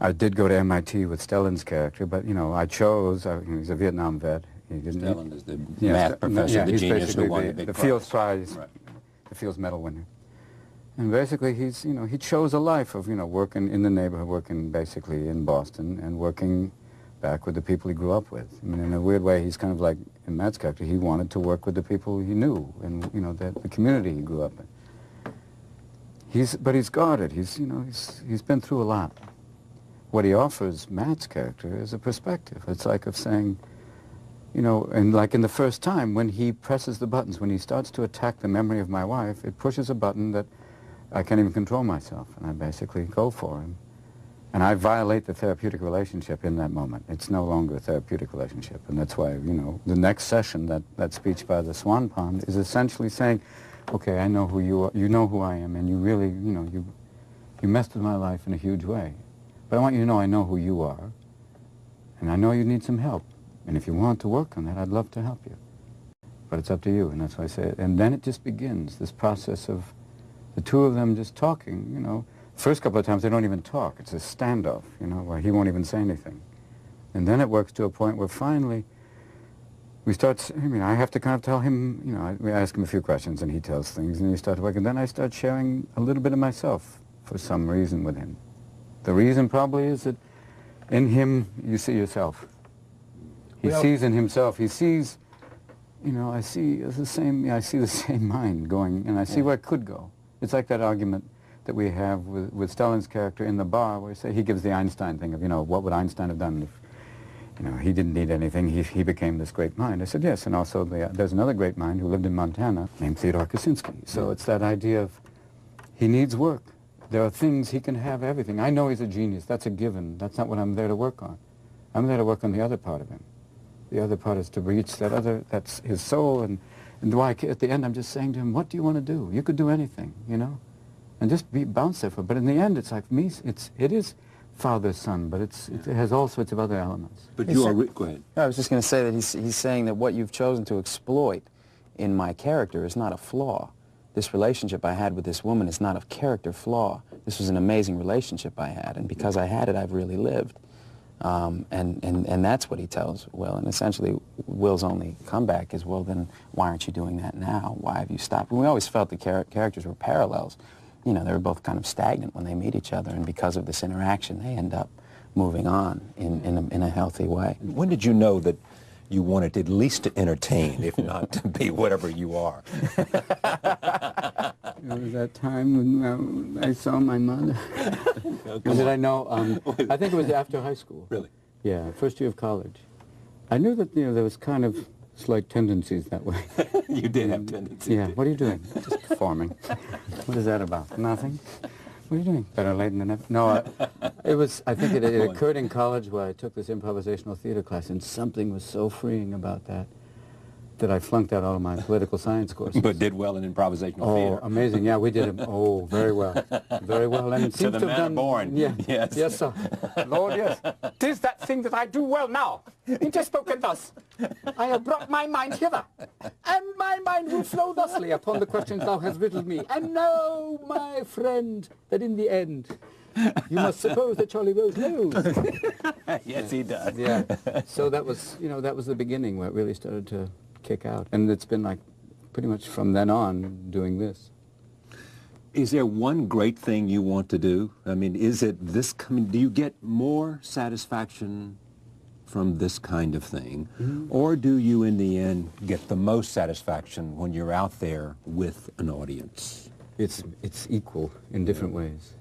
I did go to MIT with Stellan's character, but, you know, I chose, he's a Vietnam vet. Stellan is the math professor, the genius who won the big the prize. Fields Prize, the Fields Medal winner. And basically he's, you know, he chose a life of, you know, working in the neighborhood, working basically in Boston, and working back with the people he grew up with. I mean, in a weird way, he's kind of like, in Matt's character, he wanted to work with the people he knew, and, you know, the community he grew up in. But he's guarded, he's been through a lot. What he offers Matt's character is a perspective. It's like of saying, you know, and like in the first time, when he presses the buttons, when he starts to attack the memory of my wife, it pushes a button that I can't even control myself, and I basically go for him. And I violate the therapeutic relationship in that moment. It's no longer a therapeutic relationship, and that's why, you know, the next session, that speech by the Swan Pond, is essentially saying, okay, I know who you are, you know who I am, and you really, you know, you messed with my life in a huge way. But I want you to know I know who you are, and I know you need some help. And if you want to work on that, I'd love to help you. But it's up to you, and that's why I say it. And then it just begins, this process of the two of them just talking, you know. First couple of times they don't even talk. It's a standoff, you know, where he won't even say anything. And then it works to a point where finally we start, I have to kind of tell him, you know, we ask him a few questions and he tells things and he starts working. Then I start sharing a little bit of myself for some reason with him. The reason probably is that in him you see yourself. He sees in himself, he sees, you know, I see the same mind going, and I see where it could go. It's like that argument that we have with Stellan's character in the bar, where he gives the Einstein thing of, what would Einstein have done if, he didn't need anything, he became this great mind. I said, yes, and also there's another great mind who lived in Montana named Theodore Kaczynski. So it's that idea of he needs work. There are things, he can have everything. I know he's a genius, that's a given. That's not what I'm there to work on. I'm there to work on the other part of him. The other part is to reach that's his soul, and why at the end I'm just saying to him, what do you want to do? You could do anything, and just bounce there for. But in the end, it's like me, it is father, son, but it has all sorts of other elements. But you are, go ahead. I was just going to say that he's saying that what you've chosen to exploit in my character is not a flaw. This relationship I had with this woman is not a character flaw. This was an amazing relationship I had, and because I had it, I've really lived. And that's what he tells Will, and essentially Will's only comeback is, well, then why aren't you doing that now? Why have you stopped? And we always felt the characters were parallels. They were both kind of stagnant when they meet each other, and because of this interaction, they end up moving on in a healthy way. When did you know that you wanted at least to entertain, if not to be whatever you are? It was that time when I saw my mother. When did I know? I think it was after high school. Really? Yeah, first year of college. I knew that there was kind of slight tendencies that way. You did have tendencies. Yeah. What are you doing? Just performing. What is that about? Nothing. What are you doing? Better late than never. No, it was. I think it occurred in college where I took this improvisational theater class, and something was so freeing about that I flunked out all of my political science courses. But did well in improvisational theater. Oh, amazing! Yeah, we did. Very well, very well. And it seems to to the have man done. born. Yeah. Yes. Yes, sir. Lord, yes. 'Tis that thing that I do well now. Interspoken thus. I have brought my mind hither, and my mind will flow thusly upon the questions thou hast riddled me. And know, my friend, that in the end, you must suppose that Charlie Rose knows. Yes, he does. Yeah. So that was, that was the beginning where it really started to kick out, and it's been like pretty much from then on doing this. Is there one great thing you want to do? I mean, is it this? Do you get more satisfaction from this kind of thing, or do you, in the end, get the most satisfaction when you're out there with an audience? It's equal in different ways.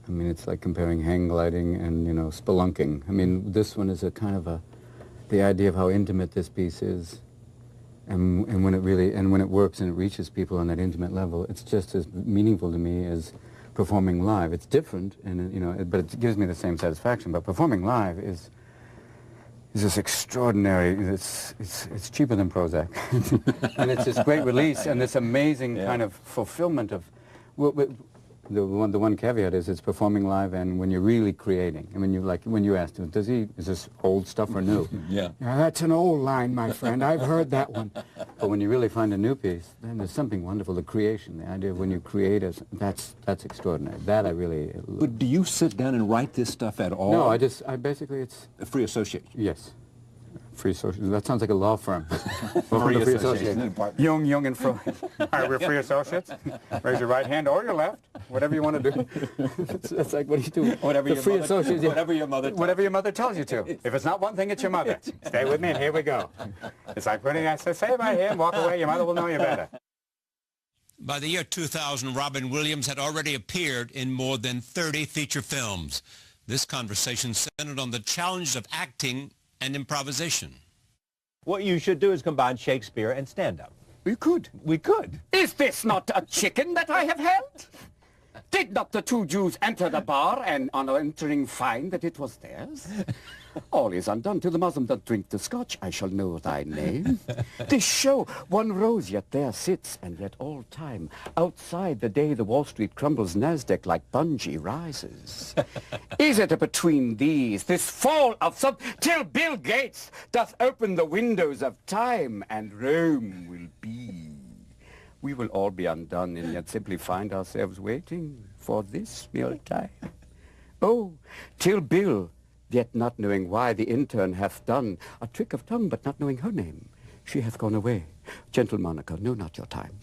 I mean, it's like comparing hang gliding and spelunking. I mean, this one is a kind of the idea of how intimate this piece is, and when it works and it reaches people on that intimate level, it's just as meaningful to me as performing live. It's different, and but it gives me the same satisfaction. But performing live is this extraordinary. It's cheaper than Prozac, and it's this great release and this amazing kind of fulfillment of. The one caveat is it's performing live, and when you're really creating. I mean, when you asked him, is this old stuff or new? Yeah. That's an old line, my friend. I've heard that one. But when you really find a new piece, then there's something wonderful. The creation, the idea of when you create, that's extraordinary. That I really. But do you sit down and write this stuff at all? No, I basically it's a free association. Yes. Free association. That sounds like a law firm. Free association. Young and Freud. All right, we're free associates. Raise your right hand or your left, whatever you want to do. It's like, what do you do? Whatever your mother tells you to. If it's not one thing, it's your mother. Stay with me, and here we go. It's like putting say right here and walk away. Your mother will know you better. By the year 2000, Robin Williams had already appeared in more than 30 feature films. This conversation centered on the challenge of acting and improvisation. What you should do is combine Shakespeare and stand-up. We could. Is this not a chicken that I have held? Did not the two Jews enter the bar and on entering find that it was theirs? All is undone till the Muslim doth drink the Scotch. I shall know thy name. This show, one rose yet there sits, and yet all time outside the day the Wall Street crumbles, Nasdaq like bungee rises. Is it a between these, this fall of some, till Bill Gates doth open the windows of time, and Rome will be. We will all be undone, and yet simply find ourselves waiting for this mealtime. Oh, till Bill, yet not knowing why, the intern hath done a trick of tongue, but not knowing her name. She hath gone away. Gentle Monica, know not your time.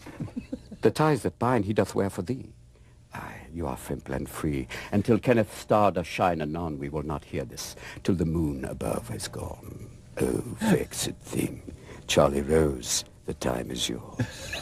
The ties that bind he doth wear for thee. Aye, you are simple and free, and till Kenneth's star doth shine anon, we will not hear this, till the moon above has gone. Oh, vexed thing, Charlie Rose, the time is yours.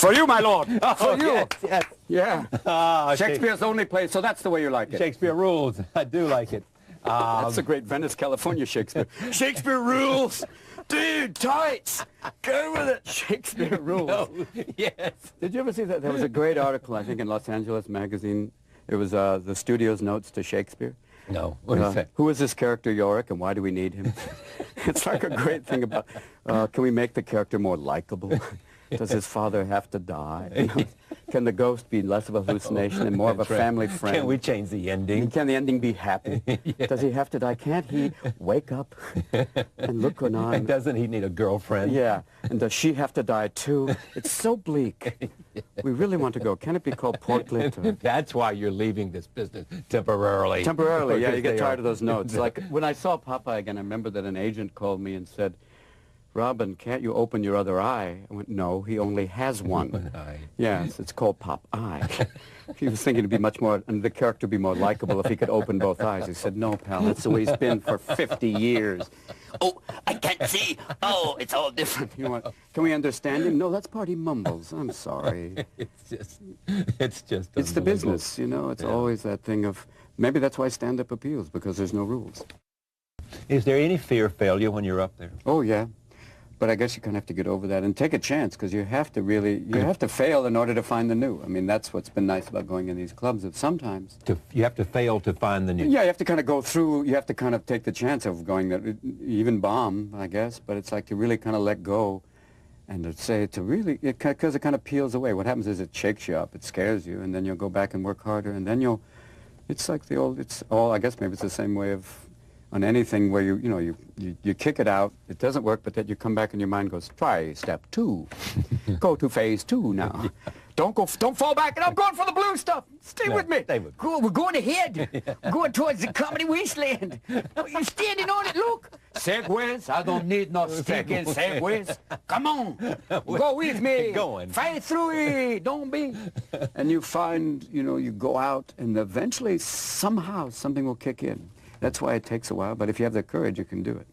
For you, my lord. Oh, For you. yes, yes. Yeah. Shakespeare's only play, so that's the way you like it. Shakespeare rules. I do like it. That's a great Venice, California Shakespeare. Shakespeare rules. Dude, tights. Go with it. Shakespeare rules. No, yes. Did you ever see that? There was a great article, I think, in Los Angeles Magazine. It was the studio's notes to Shakespeare. No. What is that? Who is this character, Yorick, and why do we need him? It's like a great thing about, can we make the character more likable? Does his father have to die? You know, can the ghost be less of a hallucination and more of a family friend? Can we change the ending? Can the ending be happy? Yeah. Does he have to die? Can't he wake up and look on? And doesn't he need a girlfriend? Yeah. And does she have to die too? It's so bleak. We really want to go. Can it be called Portlet? That's why you're leaving this business temporarily. Temporarily, yeah. You get tired of those notes. Like when I saw Popeye again, I remember that an agent called me and said, Robin, can't you open your other eye? I went, no, he only has one. One eye. Yes, it's called Popeye. He was thinking it'd be much more, and the character would be more likable if he could open both eyes. He said, no, pal, that's the way he's been for 50 years. Oh, I can't see. Oh, it's all different. You know, can we understand him? No, that's part he mumbles. I'm sorry. It's just It's the business, you know. It's always that thing of, maybe that's why stand-up appeals, because there's no rules. Is there any fear of failure when you're up there? Oh, yeah. But I guess you kind of have to get over that and take a chance, because you have to really, you have to fail in order to find the new. I mean, that's what's been nice about going in these clubs, that sometimes... You have to fail to find the new. Yeah, you have to kind of go through, you have to kind of take the chance of going, that even bomb, I guess, but it's like to really kind of let go and to say, to really, because it kind of peels away. What happens is it shakes you up, it scares you, and then you'll go back and work harder, and then you'll, it's like the old, it's all, I guess maybe it's the same way of, on anything where you kick it out, it doesn't work, but then you come back and your mind goes, try step 2. Go to phase 2 now. Yeah. Don't fall back, and I'm going for the blue stuff. Stay with me. Go, we're going ahead. We're going towards the comedy wasteland. You're standing on it, look. Segways, I don't need no sticking segways. Come on, go with me. Going. Fight through it, don't be. And you find, you go out, and eventually, somehow, something will kick in. That's why it takes a while, but if you have the courage, you can do it.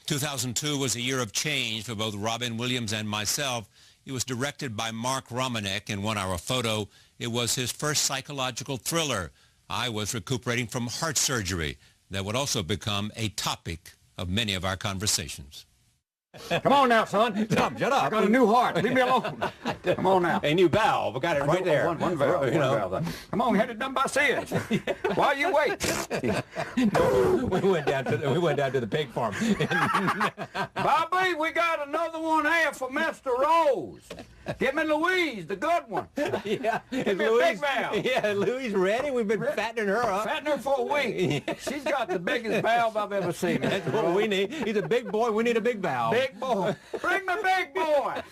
2002 was a year of change for both Robin Williams and myself. It was directed by Mark Romanek in 1 Hour Photo. It was his first psychological thriller. I was recuperating from heart surgery. That would also become a topic of many of our conversations. Come on now, son. Tom, shut up. I got a new heart. Leave me alone. Come on now. A new valve. I got it right there. One valve. Valve. Come on, had it done by Sid. While you wait. We went down to the pig farm. Bobby, we got another one here for Mr. Rose. Give me Louise, the good one. Yeah. Give me a big valve. Yeah, Louise ready. We've been fattening her up. Fattening her for a week. Yeah. She's got the biggest valve I've ever seen. That's what we need. He's a big boy. We need a big valve. Big boy. Bring the big boy.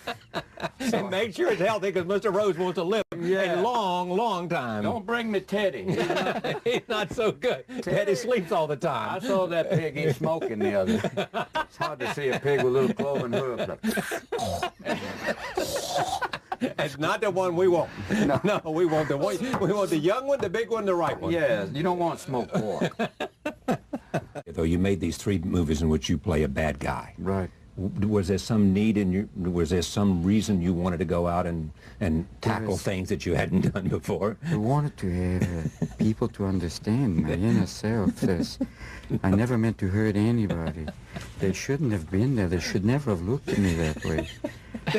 And make sure it's healthy, because Mr. Rose wants to live a long, long time. Don't bring me Teddy. He's not so good. Teddy sleeps all the time. I saw that pig eat smoking the other day. It's hard to see a pig with little cloven hooves. It's not the one we want. No, we want the one. We want the young one, the big one, the right one. Yeah, you don't want smoked pork. Though you made these 3 movies in which you play a bad guy. Right. Was there some need in you? Was there some reason you wanted to go out and tackle things that you hadn't done before? I wanted to have people to understand my inner self. I never meant to hurt anybody. They shouldn't have been there. They should never have looked at me that way.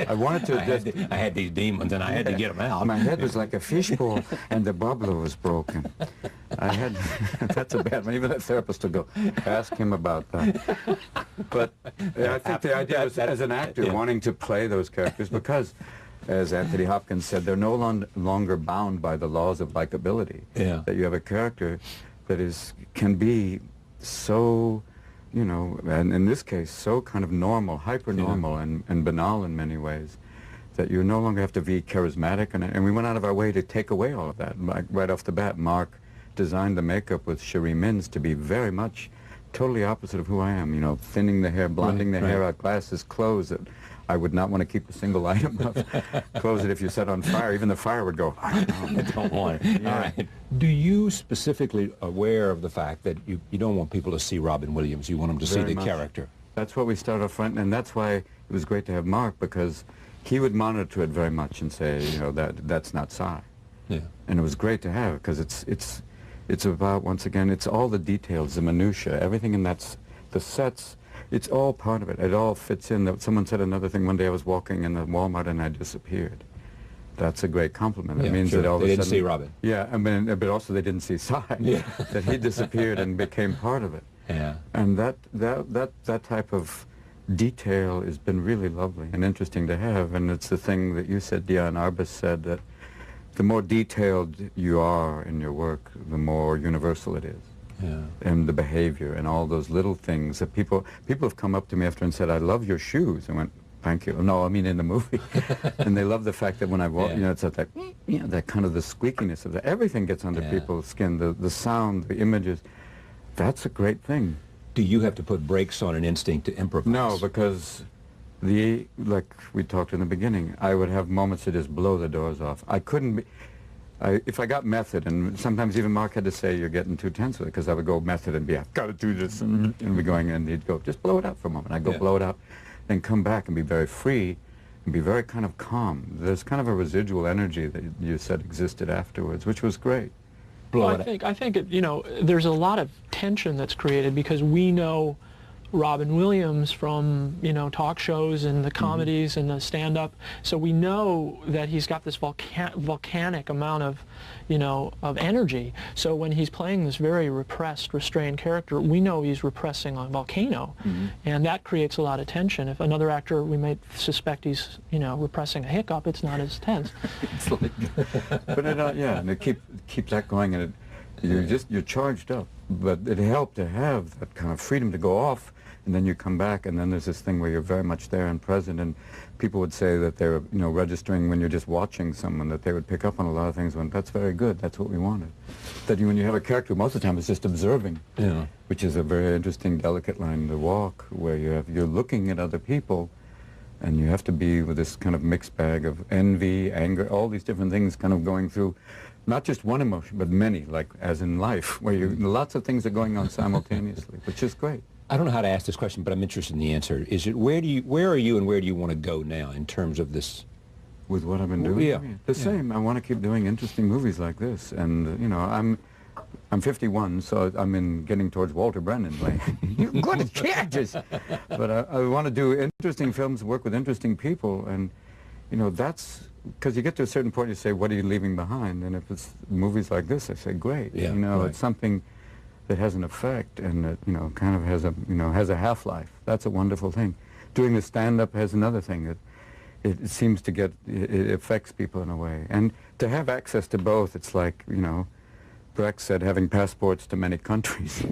I wanted to. I had these demons, and I had to get them out. My head was like a fishbowl, and the bubbler was broken. I had. That's a bad one. Even that therapist will go ask him about that. But I think the idea was, as an actor, wanting to play those characters, because, as Anthony Hopkins said, they're no longer bound by the laws of likability. Yeah. That you have a character that can be so, and in this case, so kind of normal, hyper-normal, and banal in many ways, that you no longer have to be charismatic. And we went out of our way to take away all of that. Like, right off the bat, Mark designed the makeup with Cherie Mins to be very much totally opposite of who I am, thinning the hair, blonding the hair out, glasses, clothes that I would not want to keep a single item of. Clothes that if you set on fire, even the fire would go, I don't want it. Yeah. All right. Do you specifically aware of the fact that you don't want people to see Robin Williams? You want them to see the character? That's what we started off front, and that's why it was great to have Mark, because he would monitor it very much and say, you know, that's not Si. Yeah. And it was great to have, because it's about, once again, it's all the details, the minutia, everything in the sets, it's all part of it. It all fits in. Someone said another thing one day. I was walking in the Walmart and I disappeared. That's a great compliment. Yeah, it means sure. that all of They a didn't sudden, see Robin. Yeah, I mean, but also they didn't see Si. Yeah. That he disappeared and became part of it. Yeah. And that type of detail has been really lovely and interesting to have. And it's the thing that you said, Dion Arbus said, that the more detailed you are in your work, the more universal it is. Yeah. And the behavior and all those little things that people have come up to me after and said, I love your shoes. I went, thank you. No, I mean in the movie. And they love the fact that when I walk, you know, it's that, you know, that kind of the squeakiness of that. Everything gets under people's skin, the sound, the images. That's a great thing. Do you have to put brakes on an instinct to improvise? No, because like we talked in the beginning, I would have moments to just blow the doors off. I couldn't be, if I got method, and sometimes even Mark had to say, you're getting too tense with it, because I would go method and be, I've got to do this, and be going, and he'd go, just blow it out for a moment. I'd go blow it out, then come back and be very free, and be very kind of calm. There's kind of a residual energy that you said existed afterwards, which was great. Well, I think it, you know, there's a lot of tension that's created because we know Robin Williams from, you know, talk shows and the comedies and the stand-up. So we know that he's got this volcanic amount of, you know, of energy. So when he's playing this very repressed, restrained character, we know he's repressing a volcano. And that creates a lot of tension. If another actor, we may suspect he's, you know, repressing a hiccup, it's not as tense. It's like, but it, yeah, and it keep that going, and you're charged up. But it helped to have that kind of freedom to go off, and then you come back, and then there's this thing where you're very much there and present, and people would say that they're, you know, registering when you're just watching someone, that they would pick up on a lot of things when, that's very good, that's what we wanted. That when you have a character, most of the time it's just observing, which is a very interesting, delicate line to walk, where you're looking at other people, and you have to be with this kind of mixed bag of envy, anger, all these different things kind of going through, not just one emotion, but many, like as in life, where lots of things are going on simultaneously, which is great. I don't know how to ask this question, but I'm interested in the answer. Is it where are you and where do you want to go now in terms of this? With what I've been doing? Yeah. The same. I want to keep doing interesting movies like this. And, you know, I'm 51, so I'm getting towards Walter Brennan. Like, you're good at characters. But I want to do interesting films, work with interesting people. And, you know, that's, because you get to a certain point, you say, what are you leaving behind? And if it's movies like this, I say, great. Yeah, you know, right. it's something that has an effect and that, you know, kind of has a half-life. That's a wonderful thing. Doing the stand-up has another thing that it seems to get, it affects people in a way. And to have access to both, it's like, you know, Brecht said, having passports to many countries,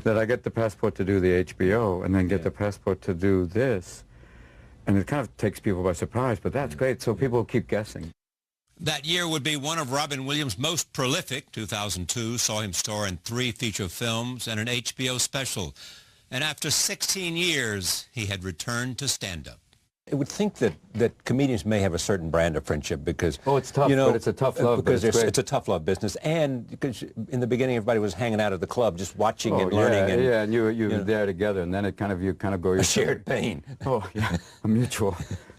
that I get the passport to do the HBO and then get the passport to do this. And it kind of takes people by surprise, but that's great, so people keep guessing. That year would be one of Robin Williams' most prolific. 2002 saw him star in 3 feature films and an HBO special. And after 16 years, he had returned to stand-up. I would think that comedians may have a certain brand of friendship because... Oh, it's tough, you know, but it's a tough love. Because it's a tough love business. And because in the beginning, everybody was hanging out at the club, just watching and learning. And you were there together, and then you kind of go... A shared pain. Oh, yeah, a mutual...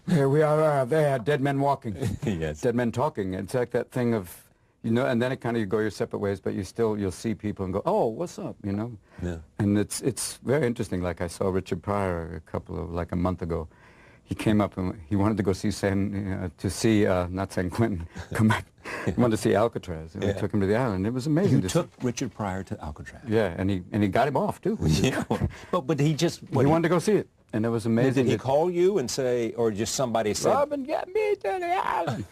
Here we are there, dead men walking. Yes. Dead men talking. It's like that thing of, you know, and then it kind of, you go your separate ways, but you'll see people and go, oh, what's up, you know? Yeah. And it's very interesting. Like I saw Richard Pryor a month ago. He came up and he wanted to go see not San Quentin, come back. He wanted to see Alcatraz. And we took him to the island. It was amazing. You took Richard Pryor to Alcatraz. Yeah, and he got him off too. Yeah. But he just... He wanted to go see it. And it was amazing. Did he call you and say, or just somebody said... Robin, get me to the island.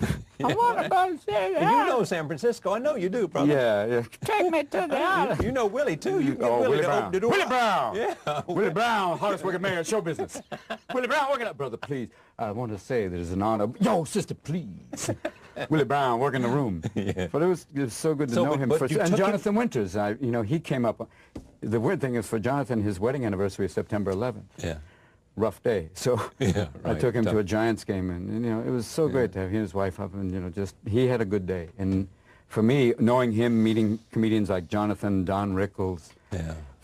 I want to go see the island. You know San Francisco. I know you do, brother. Yeah. Take me to the island. You know Willie, too. You can get Willie Brown. Willie Brown. Yeah. Willie Brown, hottest working man in show business. Willie Brown, working up. Brother, please. I want to say that it's an honor. Yo, sister, please. Willie Brown, working the room. Yeah. But it was so good to know him. And Jonathan Winters, you know, he came up. The weird thing is for Jonathan, his wedding anniversary is September 11th. Yeah. Rough day. So right. I took him to a Giants game, and, you know, it was so great to have he and his wife up, and, you know, he had a good day. And for me, knowing him, meeting comedians like Jonathan, Don Rickles,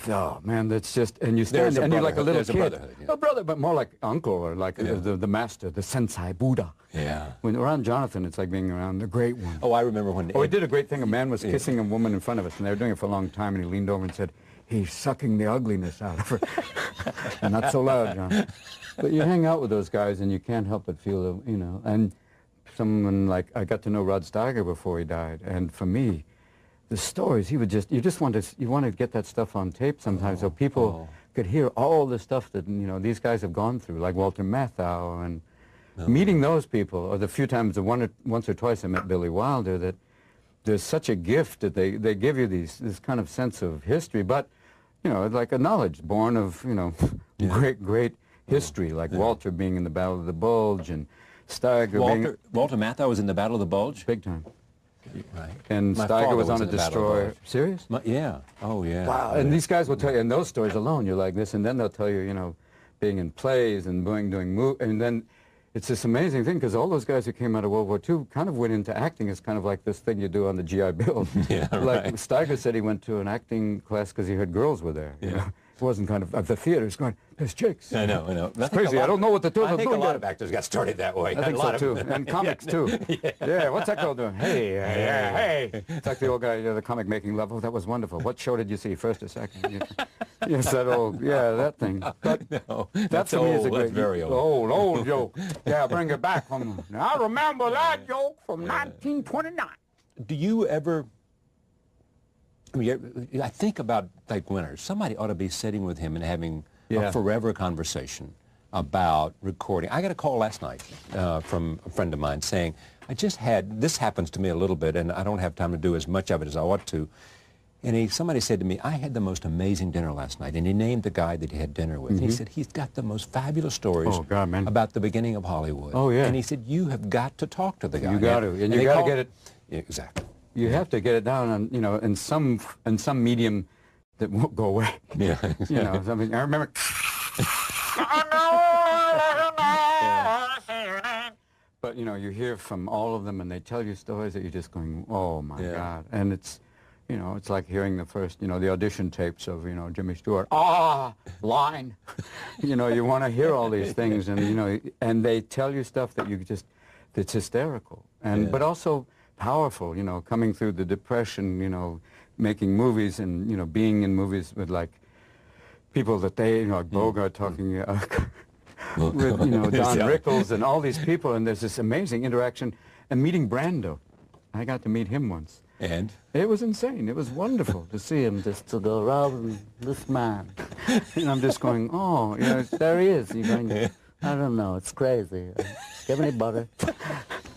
Oh man, that's just, and you stand and you're like a little There's kid. a brotherhood, yeah. A brother, but more like uncle or like the master, the sensei, Buddha. Yeah. When around Jonathan, it's like being around the great one. Oh, I remember when... Oh, he did a great thing. A man was kissing a woman in front of us, and they were doing it for a long time, and he leaned over and said, "He's sucking the ugliness out of her." And not so loud, John. But you hang out with those guys, and you can't help but feel, you know, and someone like, I got to know Rod Steiger before he died, and for me, the stories, he would just, you want to get that stuff on tape sometimes so people could hear all the stuff that, you know, these guys have gone through, like Walter Matthau, and meeting those people, or the few times, once or twice I met Billy Wilder, that there's such a gift that they give you this kind of sense of history, but, you know, like a knowledge born of, you know, great history, like Walter being in the Battle of the Bulge, and Steiger Walter Matthau was in the Battle of the Bulge? Big time. Right. And Steiger was on a destroyer. Serious? Yeah. Oh, yeah. Wow. And these guys will tell you, and those stories alone, you're like this, and then they'll tell you, you know, being in plays and doing movies, and then it's this amazing thing, because all those guys who came out of World War II kind of went into acting as kind of like this thing you do on the GI Bill. Yeah, like right. Steiger said he went to an acting class because he heard girls were there. You know? It wasn't kind of the theater's going, there's chicks. I know. It's crazy. I don't know what the two of them I think doing. a lot of actors got started that way. I think so too, and comics too. Yeah, what's that girl doing? Hey, hey. It's like the old guy, you know, the comic making level. That was wonderful. What show did you see, first or second? Yes, that old, that thing. But no, that for me is a great, very old. old joke. Yeah, bring it back from. I remember that joke from 1929. Do you ever? I mean, I think about like Winters. Somebody ought to be sitting with him and having a forever conversation about recording. I got a call last night from a friend of mine saying, I just had, this happens to me a little bit, and I don't have time to do as much of it as I ought to. And somebody said to me, I had the most amazing dinner last night. And he named the guy that he had dinner with. And he said, he's got the most fabulous stories about the beginning of Hollywood. Oh, yeah. And he said, you have got to talk to the guy. You got to. And you got to get it. Yeah, exactly. You have to get it down on, you know, in some medium that won't go away. Yeah. You know, something, I remember. But, you know, you hear from all of them and they tell you stories that you're just going, oh, my God. And it's, you know, it's like hearing the first, you know, the audition tapes of, you know, Jimmy Stewart. Line. You know, you want to hear all these things, and, you know, and they tell you stuff that you just, that's hysterical. And, but also powerful, you know, coming through the Depression, you know, making movies and, you know, being in movies with, like, people that they, you know, like Bogart talking with, you know, Don Rickles and all these people, and there's this amazing interaction. And meeting Brando. I got to meet him once. And? It was insane. It was wonderful to see him just to go, Robin, this man. And I'm just going, oh, you know, there he is. You're going, I don't know, it's crazy. Give me butter.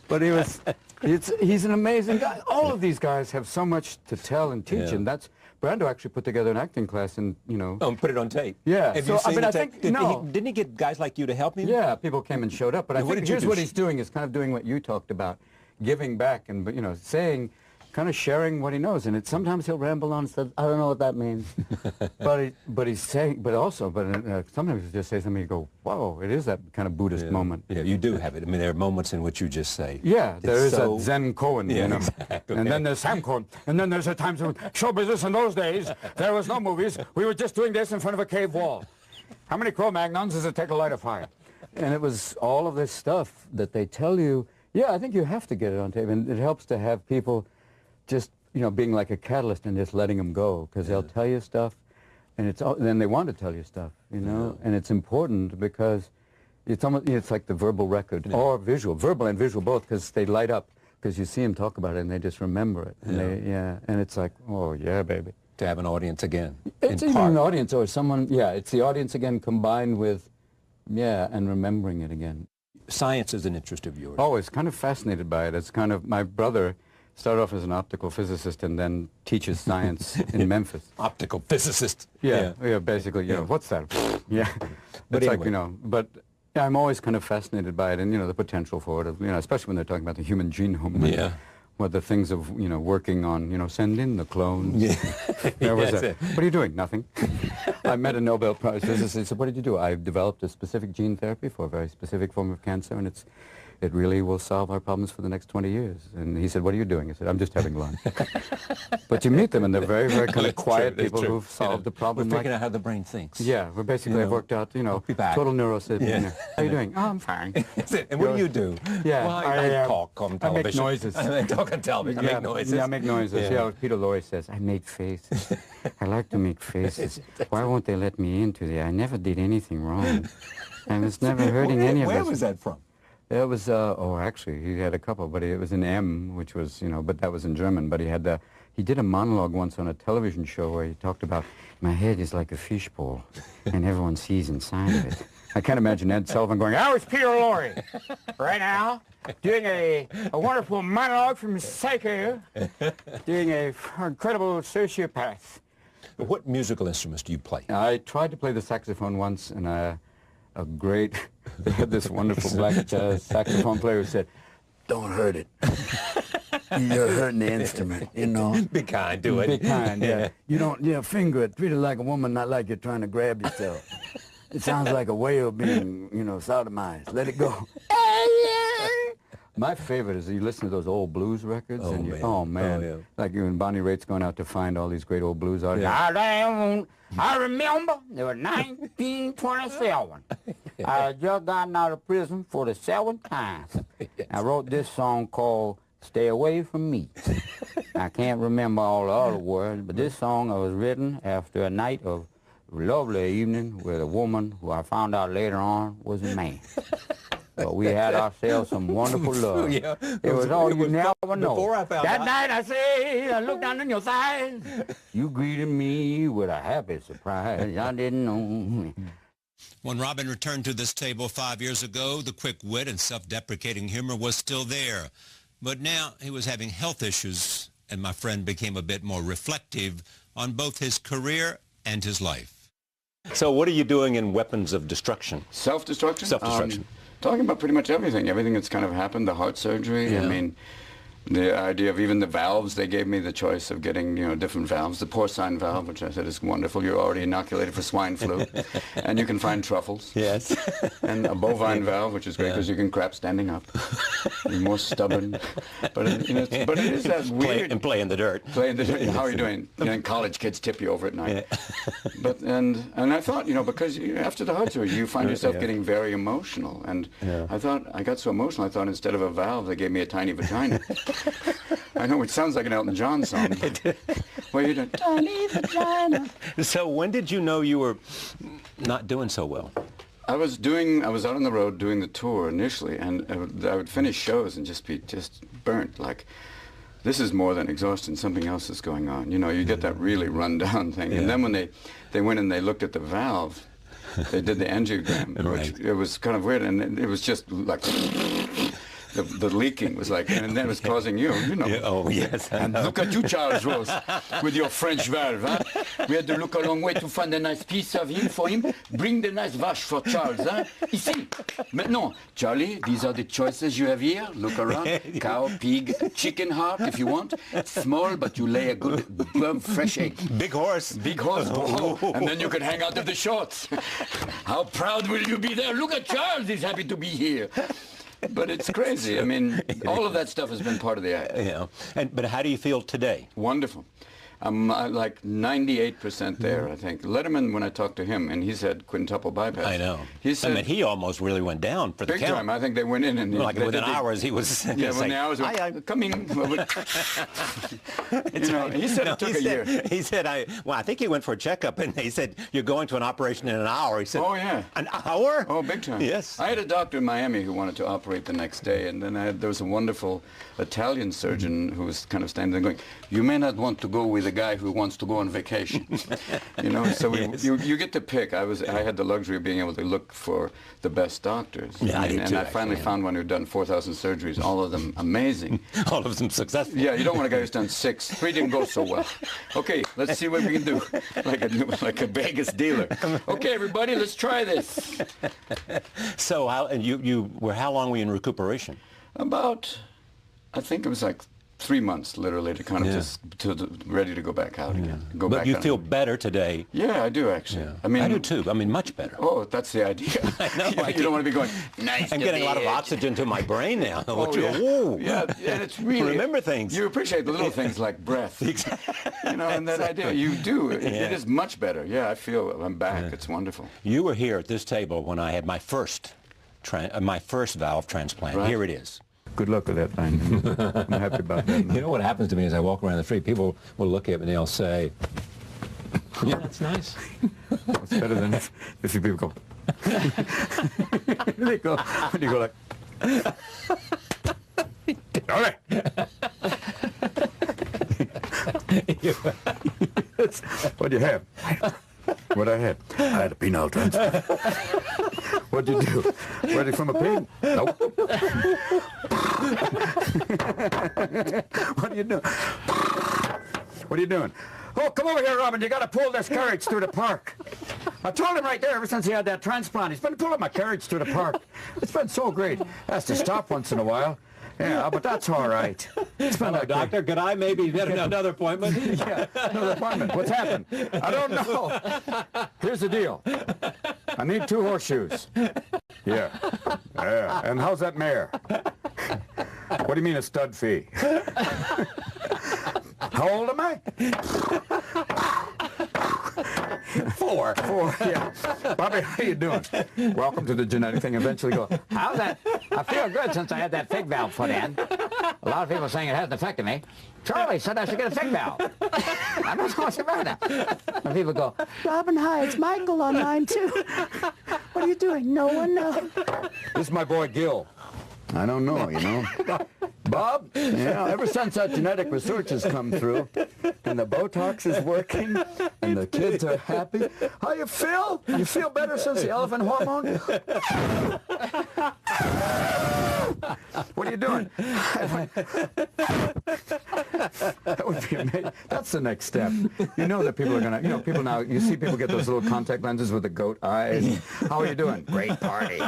But he was, he's an amazing guy. All of these guys have so much to tell and teach, and that's, Brando actually put together an acting class and, you know. Oh, and put it on tape. Yeah. Have so, you seen I mean, the I tape? think, Didn't he get guys like you to help him? Yeah, people came and showed up. But I think here's what he's doing is kind of doing what you talked about, giving back and, you know, saying, kind of sharing what he knows. And sometimes he'll ramble on and say, I don't know what that means. but he's saying, but sometimes he'll just say something, you go, whoa, it is that kind of Buddhist moment. Yeah, you do have it. I mean, there are moments in which you just say. Yeah, there is a Zen Cohen, you know. Exactly. And then there's Sam Cohen. And then there's a times when show business in those days, there was no movies. We were just doing this in front of a cave wall. How many Cro-Magnons does it take to light a fire? And it was all of this stuff that they tell you. Yeah, I think you have to get it on tape. And it helps to have people just, you know, being like a catalyst and just letting them go, because they'll tell you stuff, and then they want to tell you stuff, you know, and it's important because it's almost, it's like the verbal record or visual, verbal and visual both, because they light up because you see them talk about it and they just remember it, and and it's like, oh yeah, baby. To have an audience again. It's even an audience or someone, it's the audience again combined with, and remembering it again. Science is an interest of yours. Oh, it's kind of fascinated by it. It's kind of, my brother started off as an optical physicist and then teaches science in Memphis. Optical physicist. Yeah, basically, you know, what's that? But it's anyway. like, you know, but I'm always kind of fascinated by it and, you know, the potential for it, you know, especially when they're talking about the human genome. And what the things of, you know, working on, you know, send in the clones. There was that. What are you doing? Nothing. I met a Nobel Prize physicist. He said, what did you do? I've developed a specific gene therapy for a very specific form of cancer, and it's it really will solve our problems for the next 20 years. And he said, what are you doing? I said, I'm just having lunch. But you meet them, and they're very, very kind of quiet people who've solved the problem. We're figuring out how the brain thinks. Yeah, well, basically, I've worked out, total neurosurgeon. Yeah. How are you doing? Oh, I'm fine. And what do you do? Yeah, well, I talk on television. I make noises. I talk on television. I make noises. Yeah, I make noises. Yeah. Yeah, Peter Lorre says, I make faces. I like to make faces. Why won't they let me into there? I never did anything wrong. I was never hurting any of us. Where was that from? It was, actually, he had a couple, but it was in M, which was, but that was in German. But he did a monologue once on a television show where he talked about, my head is like a fishbowl, and everyone sees inside of it. I can't imagine Ed Sullivan going, I was Peter Lorre, right now, doing a wonderful monologue from Psycho, doing an incredible sociopath. What musical instruments do you play? I tried to play the saxophone once, and they had this wonderful black saxophone player who said, don't hurt it. You're hurting the instrument, Be kind, do it. Be kind, yeah. You don't, finger it. Treat it like a woman, not like you're trying to grab yourself. It sounds like a whale being, sodomized. Let it go. My favorite is you listen to those old blues records. Oh, man. Yeah. Like when Bonnie Raitt's going out to find all these great old blues artists. Yeah. I remember it was 1927. I had just gotten out of prison for the 7th time. Yes. I wrote this song called Stay Away From Me. I can't remember all the other words, but this song was written after a night of lovely evening with a woman who I found out later on was a man. So we had ourselves some wonderful love. Yeah. It was all you never know. That night I say, I looked down in your thighs. You greeted me with a happy surprise. I didn't know. When Robin returned to this table 5 years ago, the quick wit and self-deprecating humor was still there. But now he was having health issues, and my friend became a bit more reflective on both his career and his life. So what are you doing in Weapons of Destruction? Self-destruction? Self-destruction. Talking about pretty much everything that's kind of happened, the heart surgery. Yeah. I mean, the idea of even the valves, they gave me the choice of getting, different valves. The porcine valve, which I said is wonderful. You're already inoculated for swine flu. And you can find truffles. Yes. And a bovine valve, which is great because you can crap standing up. You're more stubborn. But it is that weird... Play in the dirt. Play in the dirt. How are you doing? College kids tip you over at night. Yeah. And I thought, because after the heart surgery, you find yourself getting very emotional. And I thought, I got so emotional, I thought instead of a valve, they gave me a tiny vagina. I know it sounds like an Elton John song. Where you're doing, tiny vagina. So when did you know you were not doing so well? I was out on the road doing the tour initially, and I would finish shows and just be burnt. Like, this is more than exhaustion. Something else is going on. You get that really run-down thing. Yeah. And then when they went and they looked at the valve, they did the angiogram, which it was kind of weird, and it was just like... The leaking was like, and then it was causing you. Yeah, oh, yes. And look at you, Charles Rose, with your French valve. Huh? We had to look a long way to find a nice piece of him for him. Bring the nice vache for Charles. Huh? Ici. Maintenant, Charlie, these are the choices you have here. Look around. Cow, pig, chicken heart, if you want. Small, but you lay a good, fresh egg. Big horse. Big horse. Oh. And then you can hang out of the shorts. How proud will you be there? Look at Charles. He's happy to be here. But it's crazy. I mean, all of that stuff has been part of the act. Yeah. But how do you feel today? Wonderful. I'm like 98% there, I think. Letterman, when I talked to him, and he said quintuple bypass. I know. He said, he almost really went down for the big count. time. I think they went in and... Like within hours, he was... Yeah, within hours, coming. He said it took a year. He said, I think he went for a checkup, and he said, you're going to an operation in an hour. He said, oh, yeah. An hour? Oh, big time. Yes. I had a doctor in Miami who wanted to operate the next day, and then there was a wonderful Italian surgeon who was kind of standing there going, you may not want to go with a guy who wants to go on vacation. So you get to pick. I had the luxury of being able to look for the best doctors. Yeah, and I finally found one who'd done 4,000 surgeries, all of them amazing. All of them successful. Yeah, you don't want a guy who's done 6. 3 didn't go so well. Okay, let's see what we can do. Like a Vegas dealer. Okay, everybody, let's try this. So how long were you in recuperation? About, I think it was like 3 months, literally, to kind of just ready to go back out again. Go But back you on. feel better today. Yeah, I do actually. I mean, I do too. I mean, much better. Oh, that's the idea. I know. You don't want to be going, nice. I'm getting a lot of oxygen to my brain now. Oh, yeah. And it's really remember things. You appreciate the little things like breath. You know, and that idea. You do. It is much better. Yeah, I feel I'm back. It's wonderful. You were here at this table when I had my first valve transplant. Right. Here it is. Good luck with that thing. I'm happy about that. You know what happens to me as I walk around the street? People will look at me and they'll say, "Yeah, that's nice." It's better than if you people go. They go. When you go like. All right. What'd you have? What'd I have? I had a penile transplant. What'd you do? Were they from a pig? Nope. What are you doing? What are you doing? Oh, come over here, Robin. You got to pull this carriage through the park. I told him right there ever since he had that transplant. He's been pulling my carriage through the park. It's been so great. Has to stop once in a while. Yeah, but that's all right. Hello, doctor. Could I maybe get another appointment? Yeah, another appointment. What's happened? I don't know. Here's the deal. I need 2 horseshoes. Yeah. Yeah. And how's that mare? What do you mean a stud fee? How old am I? 4. 4, yeah. Bobby, how you doing? Welcome to the genetic thing. Eventually go, How's that? I feel good since I had that fig valve put in. A lot of people are saying it hasn't affected me. Charlie said I should get a fig valve. I don't know what's about that. And people go, Robin, hi, it's Michael on line 2. What are you doing? No one knows. This is my boy Gil. I don't know, you know. Bob, yeah, ever since that genetic research has come through, and the Botox is working, and the kids are happy. How you feel? You feel better since the elephant hormone? What are you doing? That would be amazing. That's the next step. You know that people are going to, you know, people now, you see people get those little contact lenses with the goat eyes. How are you doing? Great party.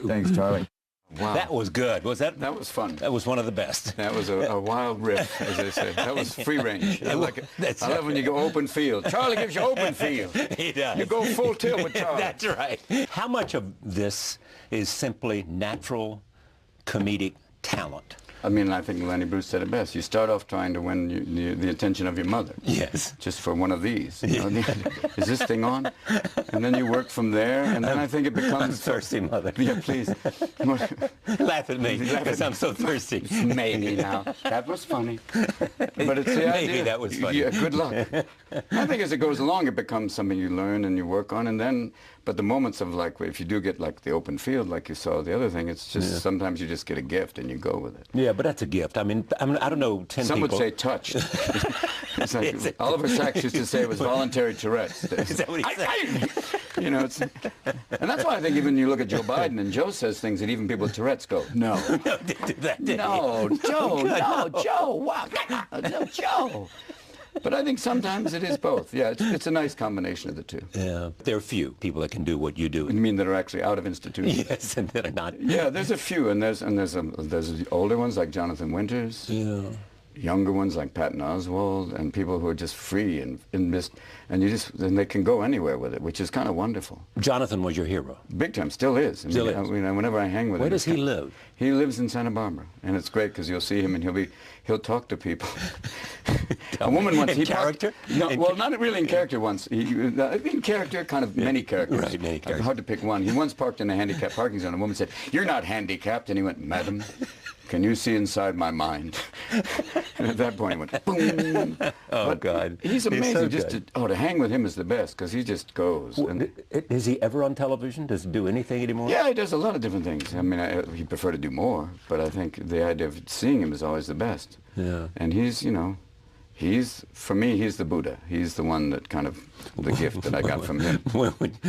Thanks, Charlie. Wow. That was good. Was that? That was fun. That was one of the best. That was a wild riff, as I say. That was free range. I like it. I love when you go open field. Charlie gives you open field. He does. You go full tilt with Charlie. That's right. How much of this is simply natural comedic talent? I mean, I think Lenny Bruce said it best. You start off trying to win the attention of your mother. Yes. Just for one of these. You know, is this thing on? And then you work from there, and then I think it becomes... I'm thirsty, mother. Yeah, please. Laugh at me, because I'm so thirsty. Maybe now. That was funny. But it's the idea. Maybe that was funny. Yeah, good luck. I think as it goes along, it becomes something you learn and you work on, and then... But the moments of, like, if you do get, like, the open field, like you saw the other thing, it's just sometimes you just get a gift and you go with it. Yeah, but that's a gift. I mean, I don't know, 10 Some people... would say touched. It's like Oliver Sacks used to say it was voluntary Tourette's. Is that what he said? You know, it's... And that's why I think even you look at Joe Biden and Joe says things that even people with Tourette's go, no. No, didn't do that, did No, he? Joe, Good, no, Joe, wow, no, Joe. But I think sometimes it is both. Yeah, it's a nice combination of the two. Yeah. There are few people that can do what you do. You mean that are actually out of institutions? Yes, and that are not. Yeah, there's a few, and there's older ones like Jonathan Winters. Yeah. Younger ones like Patton Oswalt, and people who are just free and they can go anywhere with it, which is kind of wonderful. Jonathan was your hero. Big time, still is. Still is. I mean, whenever I hang with him. Where does he live? He lives in Santa Barbara, and it's great because you'll see him and he'll talk to people. A woman once in character? Well, not really in character once. In character, kind of many characters. Right, many characters. Hard to pick one. He once parked in a handicapped parking zone. A woman said, "You're not handicapped," and he went, "Madam, can you see inside my mind?" And at that point, he went, boom. Oh, but God. He's amazing. He's so to hang with him is the best, because he just goes. Well, is he ever on television? Does he do anything anymore? Yeah, he does a lot of different things. I mean, he'd prefer to do more, but I think the idea of seeing him is always the best. Yeah. And he's, you know, for me, he's the Buddha. He's the one that kind of, the gift that I got from him.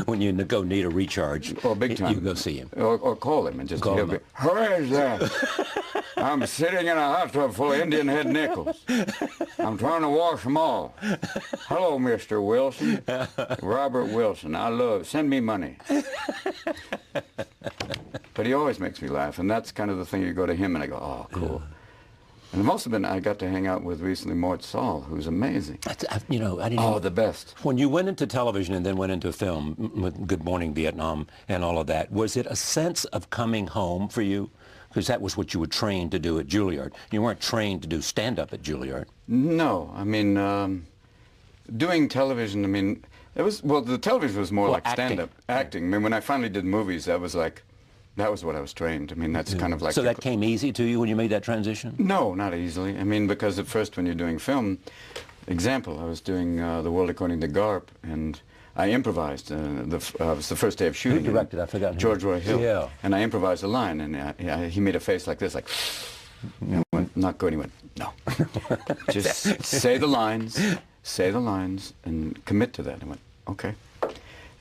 When you go need a recharge, big time. You go see him. Or call him and just call him. Who is that? I'm sitting in a hot tub full of Indian head nickels. I'm trying to wash them all. Hello, Mr. Wilson. Robert Wilson. Send me money. but he always makes me laugh, and that's kind of the thing. You go to him, and I go, oh, cool. And I've also I got to hang out with recently Mort Saul, who's amazing. You know, I didn't. Oh, the best. When you went into television and then went into film with Good Morning Vietnam and all of that, was it a sense of coming home for you? Because that was what you were trained to do at Juilliard. You weren't trained to do stand-up at Juilliard. No, I mean, doing television, I mean, it was, well, the television was more like stand-up acting. I mean, when I finally did movies, that was like, that was what I was trained. I mean, that's kind of like... So that came easy to you when you made that transition? No, not easily. I mean, because at first when you're doing film, example, I was doing The World According to Garp, and I improvised. It was the first day of shooting. Who directed? I forgot. George Roy Hill. Yeah. And I improvised a line, and he made a face like this, like... And I went, not good. He went, no. Just say the lines, and commit to that. I went, okay.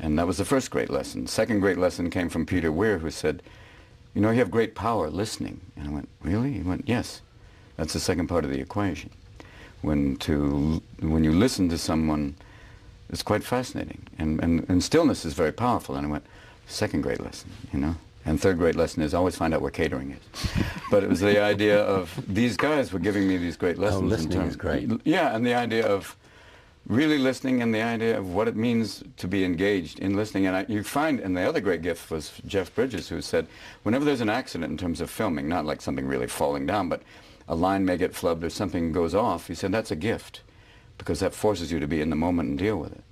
And that was the first great lesson. Second great lesson came from Peter Weir, who said, you know, you have great power listening. And I went, really? He went, yes. That's the second part of the equation. When you listen to someone, it's quite fascinating. And stillness is very powerful. And I went, second great lesson, you know. And third great lesson is always find out where catering is. But it was the idea of these guys were giving me these great lessons. Oh, listening is great. Yeah, and the idea of really listening, and the idea of what it means to be engaged in listening. And you find, and the other great gift was Jeff Bridges, who said, whenever there's an accident in terms of filming, not like something really falling down, but a line may get flubbed or something goes off, he said, that's a gift, because that forces you to be in the moment and deal with it.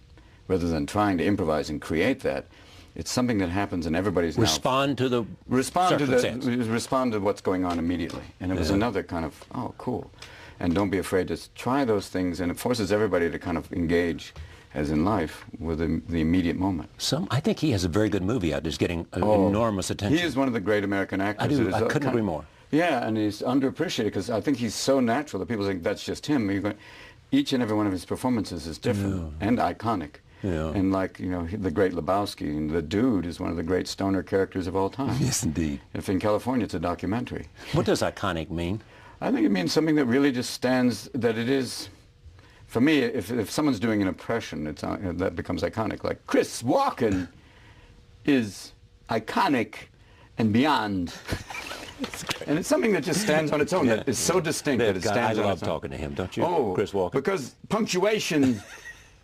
Rather than trying to improvise and create that, it's something that happens and everybody's respond to the circumstance. Respond to what's going on immediately. And it was another kind of, oh, cool. And don't be afraid to try those things, and it forces everybody to kind of engage, as in life, with the immediate moment. I think he has a very good movie out. He's getting enormous attention. He is one of the great American actors. I couldn't agree more. Yeah, and he's underappreciated because I think he's so natural that people think that's just him. Each and every one of his performances is different and iconic. Yeah. And like, you know, the great Lebowski, and the Dude is one of the great stoner characters of all time. Yes, indeed. If in California, it's a documentary. What does iconic mean? I think it means something that really just stands, that it is, for me, if someone's doing an impression, that becomes iconic. Like, Chris Walken is iconic and beyond. And it's something that just stands on its own, that is so distinct that it stands on its own. I love talking to him, don't you, Chris Walken? Because punctuation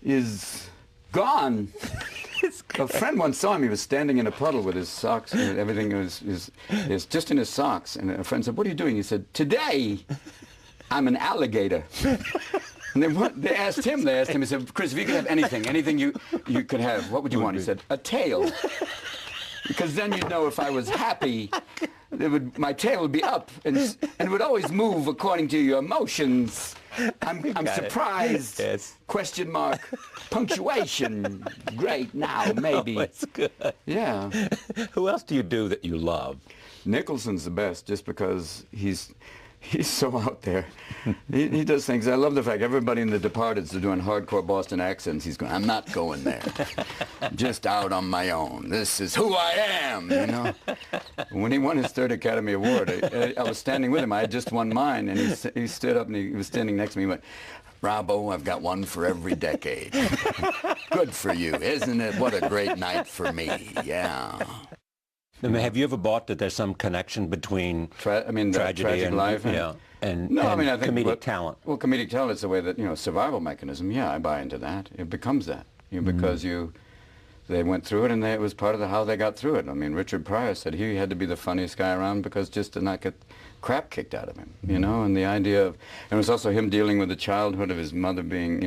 is gone. A friend once saw him. He was standing in a puddle with his socks, and everything is just in his socks. And a friend said, "What are you doing?" He said, "Today, I'm an alligator." And they asked him. He said, "Chris, if you could have anything you could have, what would you want?" He said, "A tail." Because then you'd know if I was happy, my tail would be up, and it would always move according to your emotions. I'm surprised. Yes. Question mark. Punctuation. Great. Now, maybe. Oh, that's good. Yeah. Who else do you do that you love? Nicholson's the best, just because he's so out there. He does things. I love the fact everybody in The Departed is doing hardcore Boston accents. He's going, I'm not going there. Just out on my own. This is who I am, you know. When he won his third Academy Award, I was standing with him. I had just won mine, and he stood up, and he was standing next to me. He went, Robbo, I've got one for every decade. Good for you, isn't it? What a great night for me. Yeah. I mean, have you ever bought that there's some connection between tragedy and life and I think comedic talent? Well, comedic talent is the way that, you know, survival mechanism. Yeah, I buy into that. It becomes that, because they went through it, and it was part of how they got through it. I mean, Richard Pryor said he had to be the funniest guy around because just to not get crap kicked out of him, you know. And the idea of, and it was also him dealing with the childhood of his mother being,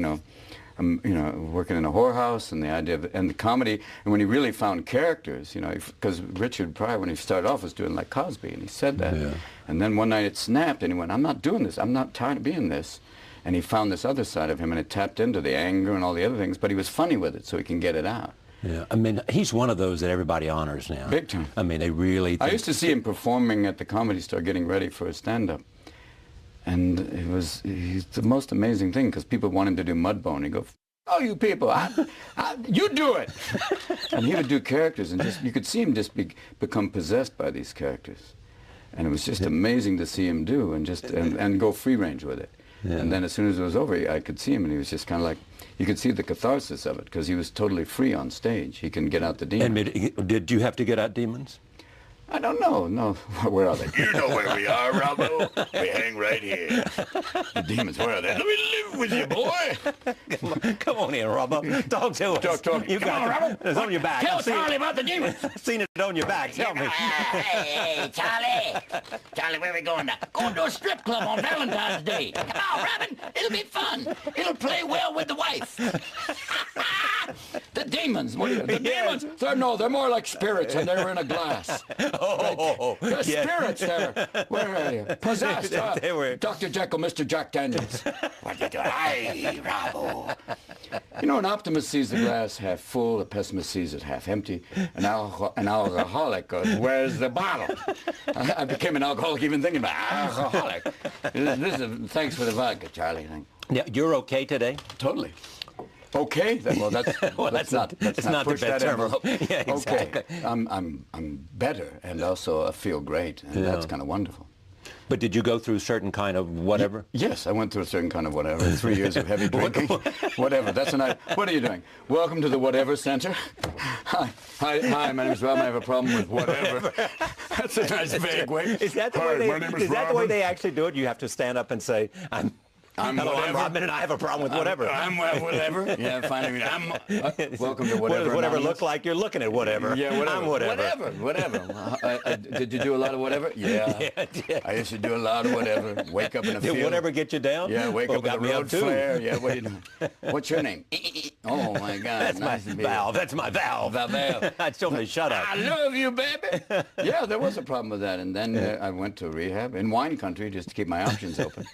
working in a whorehouse, and the idea of, and the comedy, and when he really found characters, you know, because Richard Pryor, when he started off, was doing like Cosby, and he said that. Yeah. And then one night it snapped, and he went, I'm not doing this. I'm not tired of being this. And he found this other side of him, and it tapped into the anger and all the other things, but he was funny with it, so he can get it out. Yeah, I mean, he's one of those that everybody honors now. Big time. I mean, they really... I used to see him performing at the Comedy Store, getting ready for a stand-up. And he's the most amazing thing, because people want him to do Mudbone. He'd go, oh, you people, you do it. And he would do characters, and you could see him just become possessed by these characters. And it was just amazing to see him do, and go free range with it. Yeah. And then as soon as it was over, I could see him, and he was just kind of like, you could see the catharsis of it, because he was totally free on stage. He can get out the demons. And did you have to get out demons? I don't know. No, where are they? You know where we are, Robbo. We hang right here. The demons, where are they? Let me live with you, boy. Come on in, Robbo. Talk to us. Talk. You got Robbo. It's on your back. Tell Charlie about the demons. I've seen it on your back. Tell me. Hey, Charlie. Charlie, where are we going now? Going to a strip club on Valentine's Day. Come on, Robin. It'll be fun. It'll play well with the wife. The demons. What are you, the demons? They're more like spirits, and they're in a glass. The spirits there. Where are you? Possessed. Dr. Jekyll, Mr. Jack Daniels. What are you doing? Aye, Robbo. You know, an optimist sees the glass half full, a pessimist sees it half empty. An alcoholic goes, where's the bottle? I became an alcoholic even thinking about alcoholic. Thanks for the vodka, Charlie. Yeah, you're okay today? Totally. Okay, well, that's not the best term. Yeah, exactly. Okay, I'm better, and also I feel great, and that's kind of wonderful. But did you go through certain kind of whatever? Yes, I went through a certain kind of whatever. 3 years of heavy drinking. Whatever. That's a nice. What are you doing? Welcome to the Whatever Center. Hi, my name is Rob. I have a problem with whatever. That's a nice vague way. Is that the way they actually do it? You have to stand up and say, Hello, I'm Robin, and I have a problem with whatever. I'm whatever. Yeah, finally. Welcome to whatever. What does whatever look like? You're looking at whatever. Yeah, whatever. I'm Whatever. Did you do a lot of whatever? Yeah. I used to do a lot of whatever. Wake up in a field. Did whatever get you down? Yeah, wake up with a road flare. Yeah, what are you doing? What's your name? Oh, my God. That's my valve. That's my valve. Valve. I told me, shut up. I love you, baby. Yeah, there was a problem with that. And then I went to rehab in wine country just to keep my options open.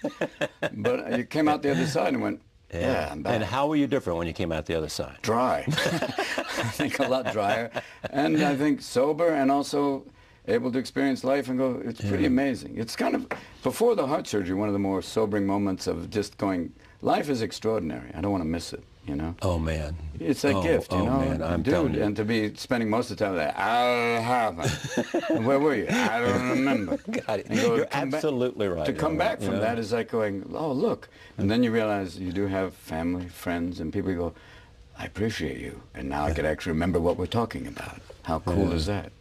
But you came out the other side and went, yeah, I'm back. And how were you different when you came out the other side? Dry. I think a lot drier. And I think sober and also able to experience life and go, it's pretty amazing. It's kind of, before the heart surgery, one of the more sobering moments of just going, life is extraordinary. I don't want to miss it, you know? Oh, man. It's a gift, you know? Man, I'm telling you. And to be spending most of the time like, I haven't. Where were you? I don't remember. Got it. You're absolutely right. To come back from that is like going, oh, look. And then you realize you do have family, friends, and people go, I appreciate you. And now I can actually remember what we're talking about. How cool is that?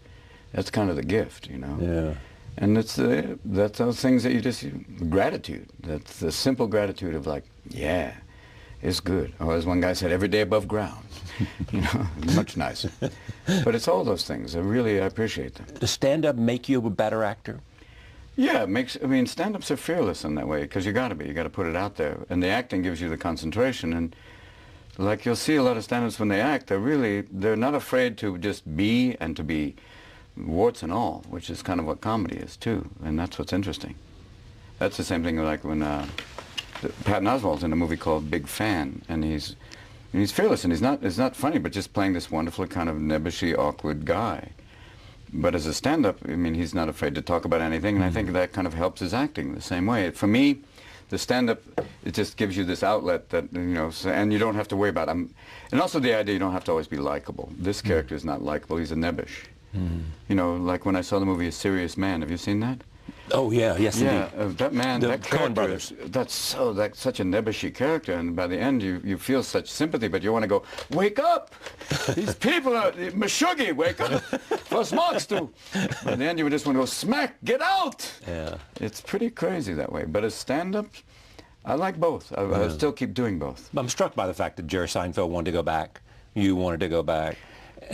That's kind of the gift, you know? Yeah. And that's those things that you just, gratitude. That's the simple gratitude of like, yeah, it's good. Or as one guy said, every day above ground. You know, much nicer. But it's all those things. I appreciate them. Does stand-up make you a better actor? Yeah, stand-ups are fearless in that way, because you got to be. You got to put it out there. And the acting gives you the concentration. And like you'll see a lot of stand-ups when they act, they're not afraid to just be and to be warts and all, which is kind of what comedy is too, and that's what's interesting. That's the same thing like when Patton Oswalt's in a movie called Big Fan, and he's fearless, and it's not funny, but just playing this wonderful kind of nebbishy, awkward guy. But as a stand-up, he's not afraid to talk about anything, and I think that kind of helps his acting the same way. For me, the stand-up, it just gives you this outlet that, you know, and you don't have to worry about it. And also the idea you don't have to always be likable. This character is not likable, he's a nebbish. You know, like when I saw the movie A Serious Man, have you seen that? Oh yeah, yes indeed. That man, the that Coen character, brothers. That's such a nebbishy character, and by the end you feel such sympathy, but you want to go, wake up! These people are, Meshuggah, wake up! For smokes too! By the end you just want to go, smack, get out! Yeah. It's pretty crazy that way, but as stand-up, I like both. I still keep doing both. I'm struck by the fact that Jerry Seinfeld wanted to go back, you wanted to go back.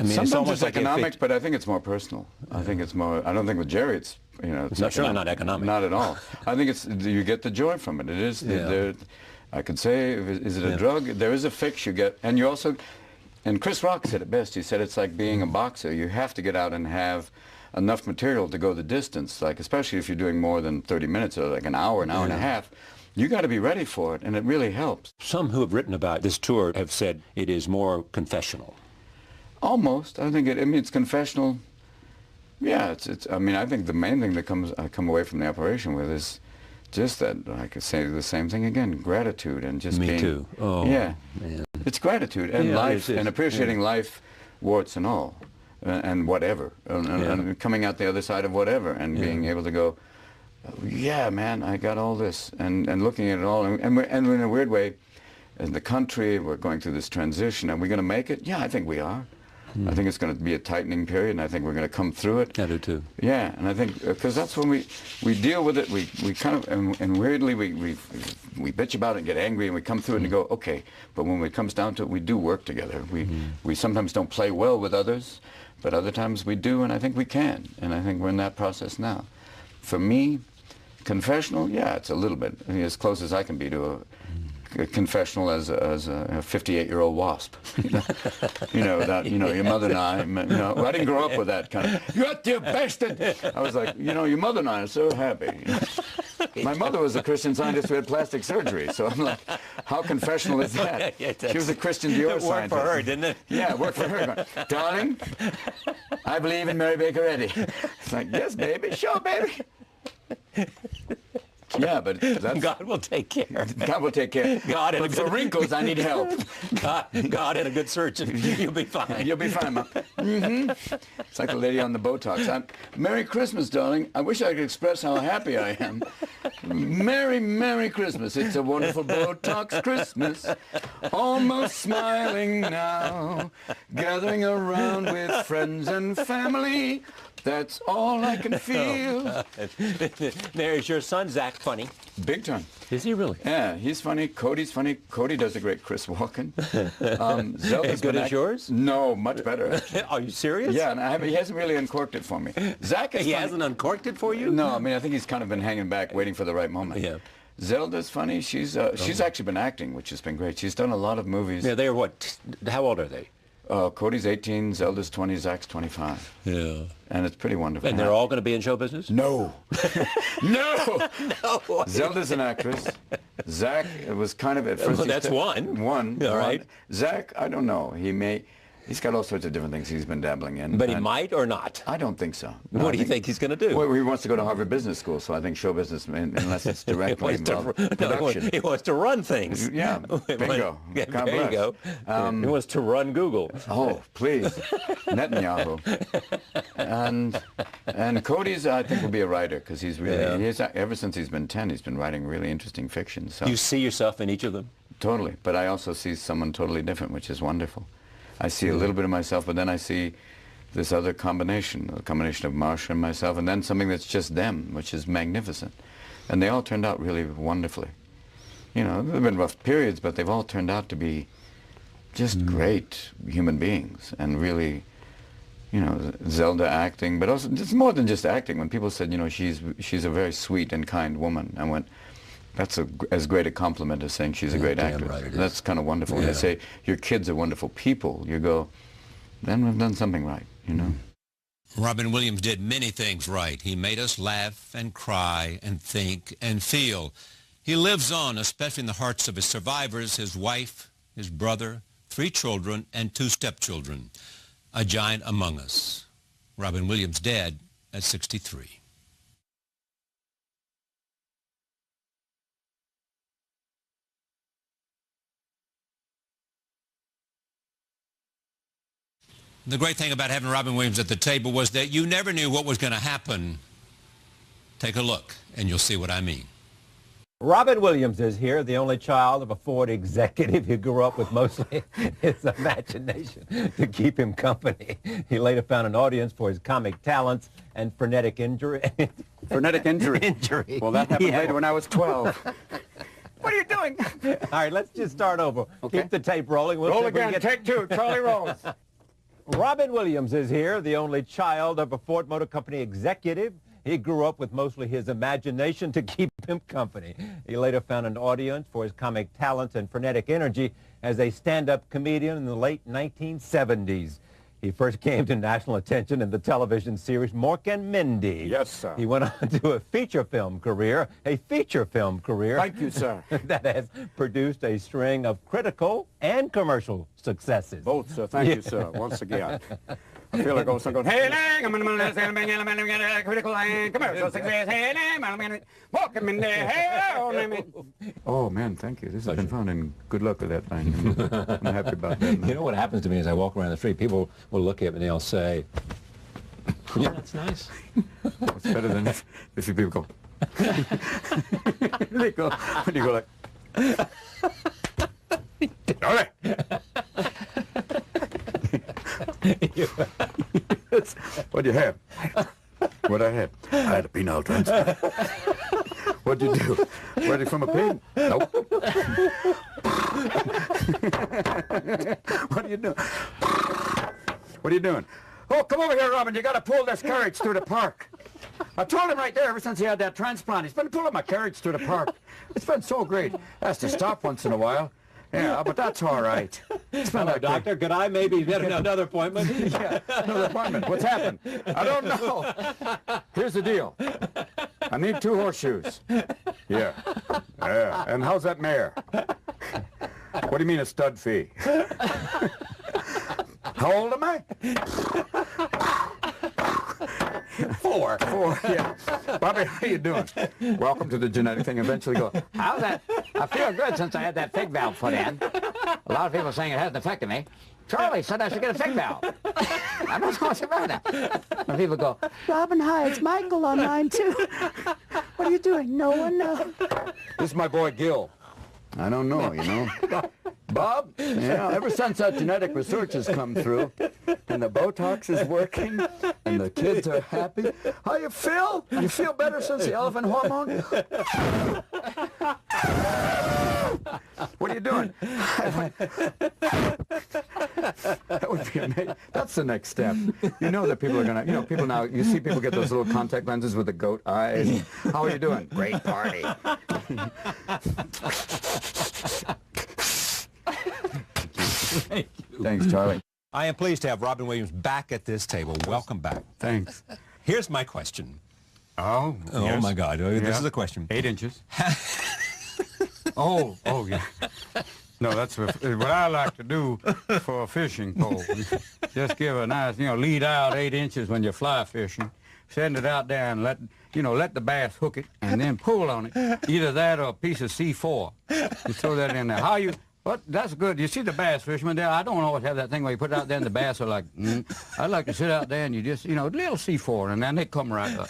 Sometimes it's economics, but I think it's more personal. I think it's more, I don't think with Jerry it's, you know, it's certainly not economic. Not at all. I think you get the joy from it. It is, I could say, is it a drug? There is a fix you get, and you also, and Chris Rock said it best. He said it's like being a boxer. You have to get out and have enough material to go the distance, like especially if you're doing more than 30 minutes or like an hour and a half. You got to be ready for it, and it really helps. Some who have written about this tour have said it is more confessional. Almost. I think it's confessional. Yeah, I think the main thing that I come away from the operation with is just that, I could say the same thing again, gratitude and just being... Me too. Oh, yeah. Man. It's gratitude and life, and appreciating life, warts and all, and whatever, and coming out the other side of whatever, and being able to go, yeah, man, I got all this, and looking at it all, and in a weird way, in the country, we're going through this transition. Are we going to make it? Yeah, I think we are. I think it's going to be a tightening period, and I think we're going to come through it. I do too. Yeah, and I think because that's when we deal with it. We kind of and weirdly we bitch about it and get angry, and we come through it and go okay. But when it comes down to it, we do work together. We sometimes don't play well with others, but other times we do, and I think we can. And I think we're in that process now. For me, confessional, yeah, it's a little bit. I mean, as close as I can be to a confessional as a 58-year-old wasp. You know, that, you know, your mother and I, you know, I didn't grow up with that kind of, you're the bastard. I was like, you know, your mother and I are so happy. You know? My mother was a Christian Scientist who had plastic surgery, so I'm like, how confessional is that? She was a Christian Dior scientist. It worked for her, didn't it? Yeah, it worked for her. Darling, I believe in Mary Baker Eddy. It's like, yes, baby, sure, baby. Yeah, but that's... God will take care. God will take care. God and for wrinkles, I need help. God and a good surgeon. You'll be fine. You'll be fine, Mom. It's like the lady on the Botox. Merry Christmas, darling. I wish I could express how happy I am. Merry, Merry Christmas. It's a wonderful Botox Christmas. Almost smiling now. Gathering around with friends and family. That's all I can feel. There's your son, Zach, funny. Big time. Is he really? Yeah, he's funny. Cody's funny. Cody does a great Chris Walken. As good as yours? No, much better. Are you serious? Yeah, and he hasn't really uncorked it for me. Zach is He funny. hasn't uncorked it for you? No, I mean, I think he's kind of been hanging back, waiting for the right moment. Yeah. Zelda's funny. She's actually been acting, which has been great. She's done a lot of movies. Yeah, they're what? How old are they? Cody's 18, Zelda's 20, Zach's 25. Yeah. And it's pretty wonderful. And they're all going to be in show business? No. No! No. Zelda's an actress. Zach was kind of at first... Well, that's one. One. All right. Zach, I don't know. He's got all sorts of different things he's been dabbling in. But he might or not? I don't think so. What do you think he's going to do? Well, he wants to go to Harvard Business School, so I think show business, unless it's directly involved. Production. He wants to run things. Yeah, bingo. Yeah, God there bless. you go. He wants to run Google. Oh, please. Netanyahu. And Cody's, I think, will be a writer, because he's really, ever since he's been 10, he's been writing really interesting fiction. So. You see yourself in each of them? Totally. But I also see someone totally different, which is wonderful. I see a little bit of myself, but then I see this other combination, a combination of Marsha and myself, and then something that's just them, which is magnificent. And they all turned out really wonderfully. You know, there have been rough periods, but they've all turned out to be just great human beings, and really, you know, Zelda acting, but also, it's more than just acting. When people said, you know, she's a very sweet and kind woman, I went, that's as great a compliment as saying she's a great actress. Right, that's kind of wonderful. When they say your kids are wonderful people, you go, then we've done something right, you know. Robin Williams did many things right. He made us laugh and cry and think and feel. He lives on, especially in the hearts of his survivors, his wife, his brother, 3 children, and 2 stepchildren. A giant among us. Robin Williams dead at 63. The great thing about having Robin Williams at the table was that you never knew what was going to happen. Take a look, and you'll see what I mean. Robin Williams is here, the only child of a Ford executive who grew up with mostly his imagination to keep him company. He later found an audience for his comic talents and frenetic injury. Frenetic injury? Injury. Well, that happened later when I was 12. What are you doing? All right, let's just start over. Okay. Keep the tape rolling. We'll Roll see if we again. can Take 2. Charlie rolls. Robin Williams is here, the only child of a Ford Motor Company executive. He grew up with mostly his imagination to keep him company. He later found an audience for his comic talents and frenetic energy as a stand-up comedian in the late 1970s. He first came to national attention in the television series Mork and Mindy. Yes, sir. He went on to a feature film career, Thank you, sir. that has produced a string of critical and commercial successes. Both, sir. Thank you, sir. Once again. I feel like I'm going, hey, critical and commercial success. Hey, welcome in there. Hey, oh, man, thank you. This has been fun, and good luck with that thing. I'm happy about that. You know what happens to me as I walk around the street? People will look at me and they'll say, Yeah, that's nice. It's better than if you people go. They go. When you go like. What'd you have? What'd I have? I had a penile transplant. What'd you do? Ready from a pig? Nope. What are you doing? What are you doing? Oh, come over here, Robin. You got to pull this carriage through the park. I told him right there ever since he had that transplant. He's been pulling my carriage through the park. It's been so great. Has to stop once in a while. Yeah, but that's all right. Hello, doctor. Could I maybe get another appointment? Yeah, another appointment. What's happened? I don't know. Here's the deal. I need 2 horseshoes. Yeah. Yeah. And how's that mare? What do you mean a stud fee? How old am I? 4. 4, yeah. Bobby, how you doing? Welcome to the genetic thing. Eventually go, How's that? I feel good since I had that pig valve put in. A lot of people are saying it hasn't affected me. Charlie said I should get a pig valve. I don't know what's about that. And people go, Robin, hi, it's Michael on line 2. What are you doing? No one knows. this is my boy Gil. I don't know, you know. Bob? Yeah, ever since that genetic research has come through, and the Botox is working, and the kids are happy. How you feel? You feel better since the elephant hormone? What are you doing? That would be amazing. That's the next step. You know that people are going to, you know, people now, you see people get those little contact lenses with the goat eyes. How are you doing? Great party. Thanks, Charlie. I am pleased to have Robin Williams back at this table. Welcome back. Thanks. Here's my question. Oh, yes. My God. This is a question. 8 inches. Oh, yeah. No, that's what I like to do for a fishing pole. Just give a nice, lead out 8 inches when you're fly fishing. Send it out there and let the bass hook it and then pull on it. Either that or a piece of C4. You throw that in there. What? That's good. You see the bass fishermen there? I don't always have that thing where you put it out there and the bass are like, I like to sit out there and you just, little C4 and then they come right up.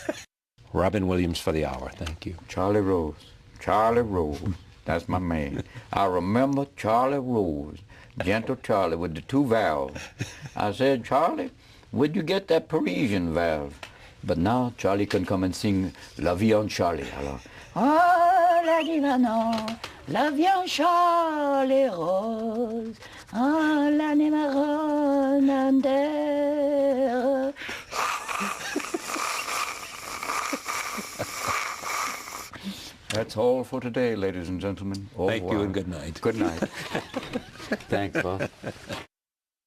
Robin Williams for the hour. Thank you. Charlie Rose. Charlie Rose. That's my man. I remember Charlie Rose. Gentle Charlie with the 2 valves. I said, Charlie, where'd you get that Parisian valve? But now Charlie can come and sing La Vie en Charlie. Alors, Oh, la divano, la vie Charlie Rose, oh, la nemarone. That's all for today, ladies and gentlemen. Thank you and good night. Good night. Thanks, boss.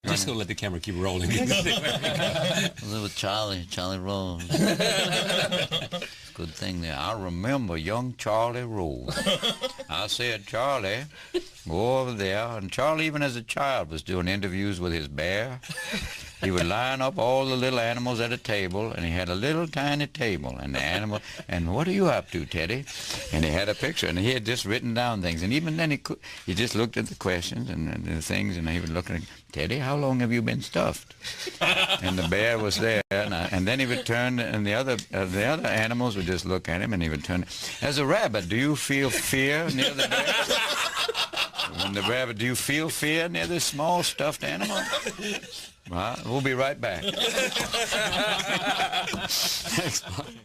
Just gonna let the camera keep rolling. With Charlie Rose. It's a good thing there. I remember young Charlie Rose. I said, Charlie, go over there. And Charlie, even as a child, was doing interviews with his bear. He would line up all the little animals at a table, and he had a little tiny table, and the animal, and what are you up to, Teddy? And he had a picture, and he had just written down things, and even then he just looked at the questions and the things, and he would look at Teddy, how long have you been stuffed? And the bear was there, and then he would turn, and the other animals would just look at him, and he would turn. As a rabbit, do you feel fear near the bear? When the rabbit, do you feel fear near this small stuffed animal? Well, we'll be right back. Thanks, Bonnie.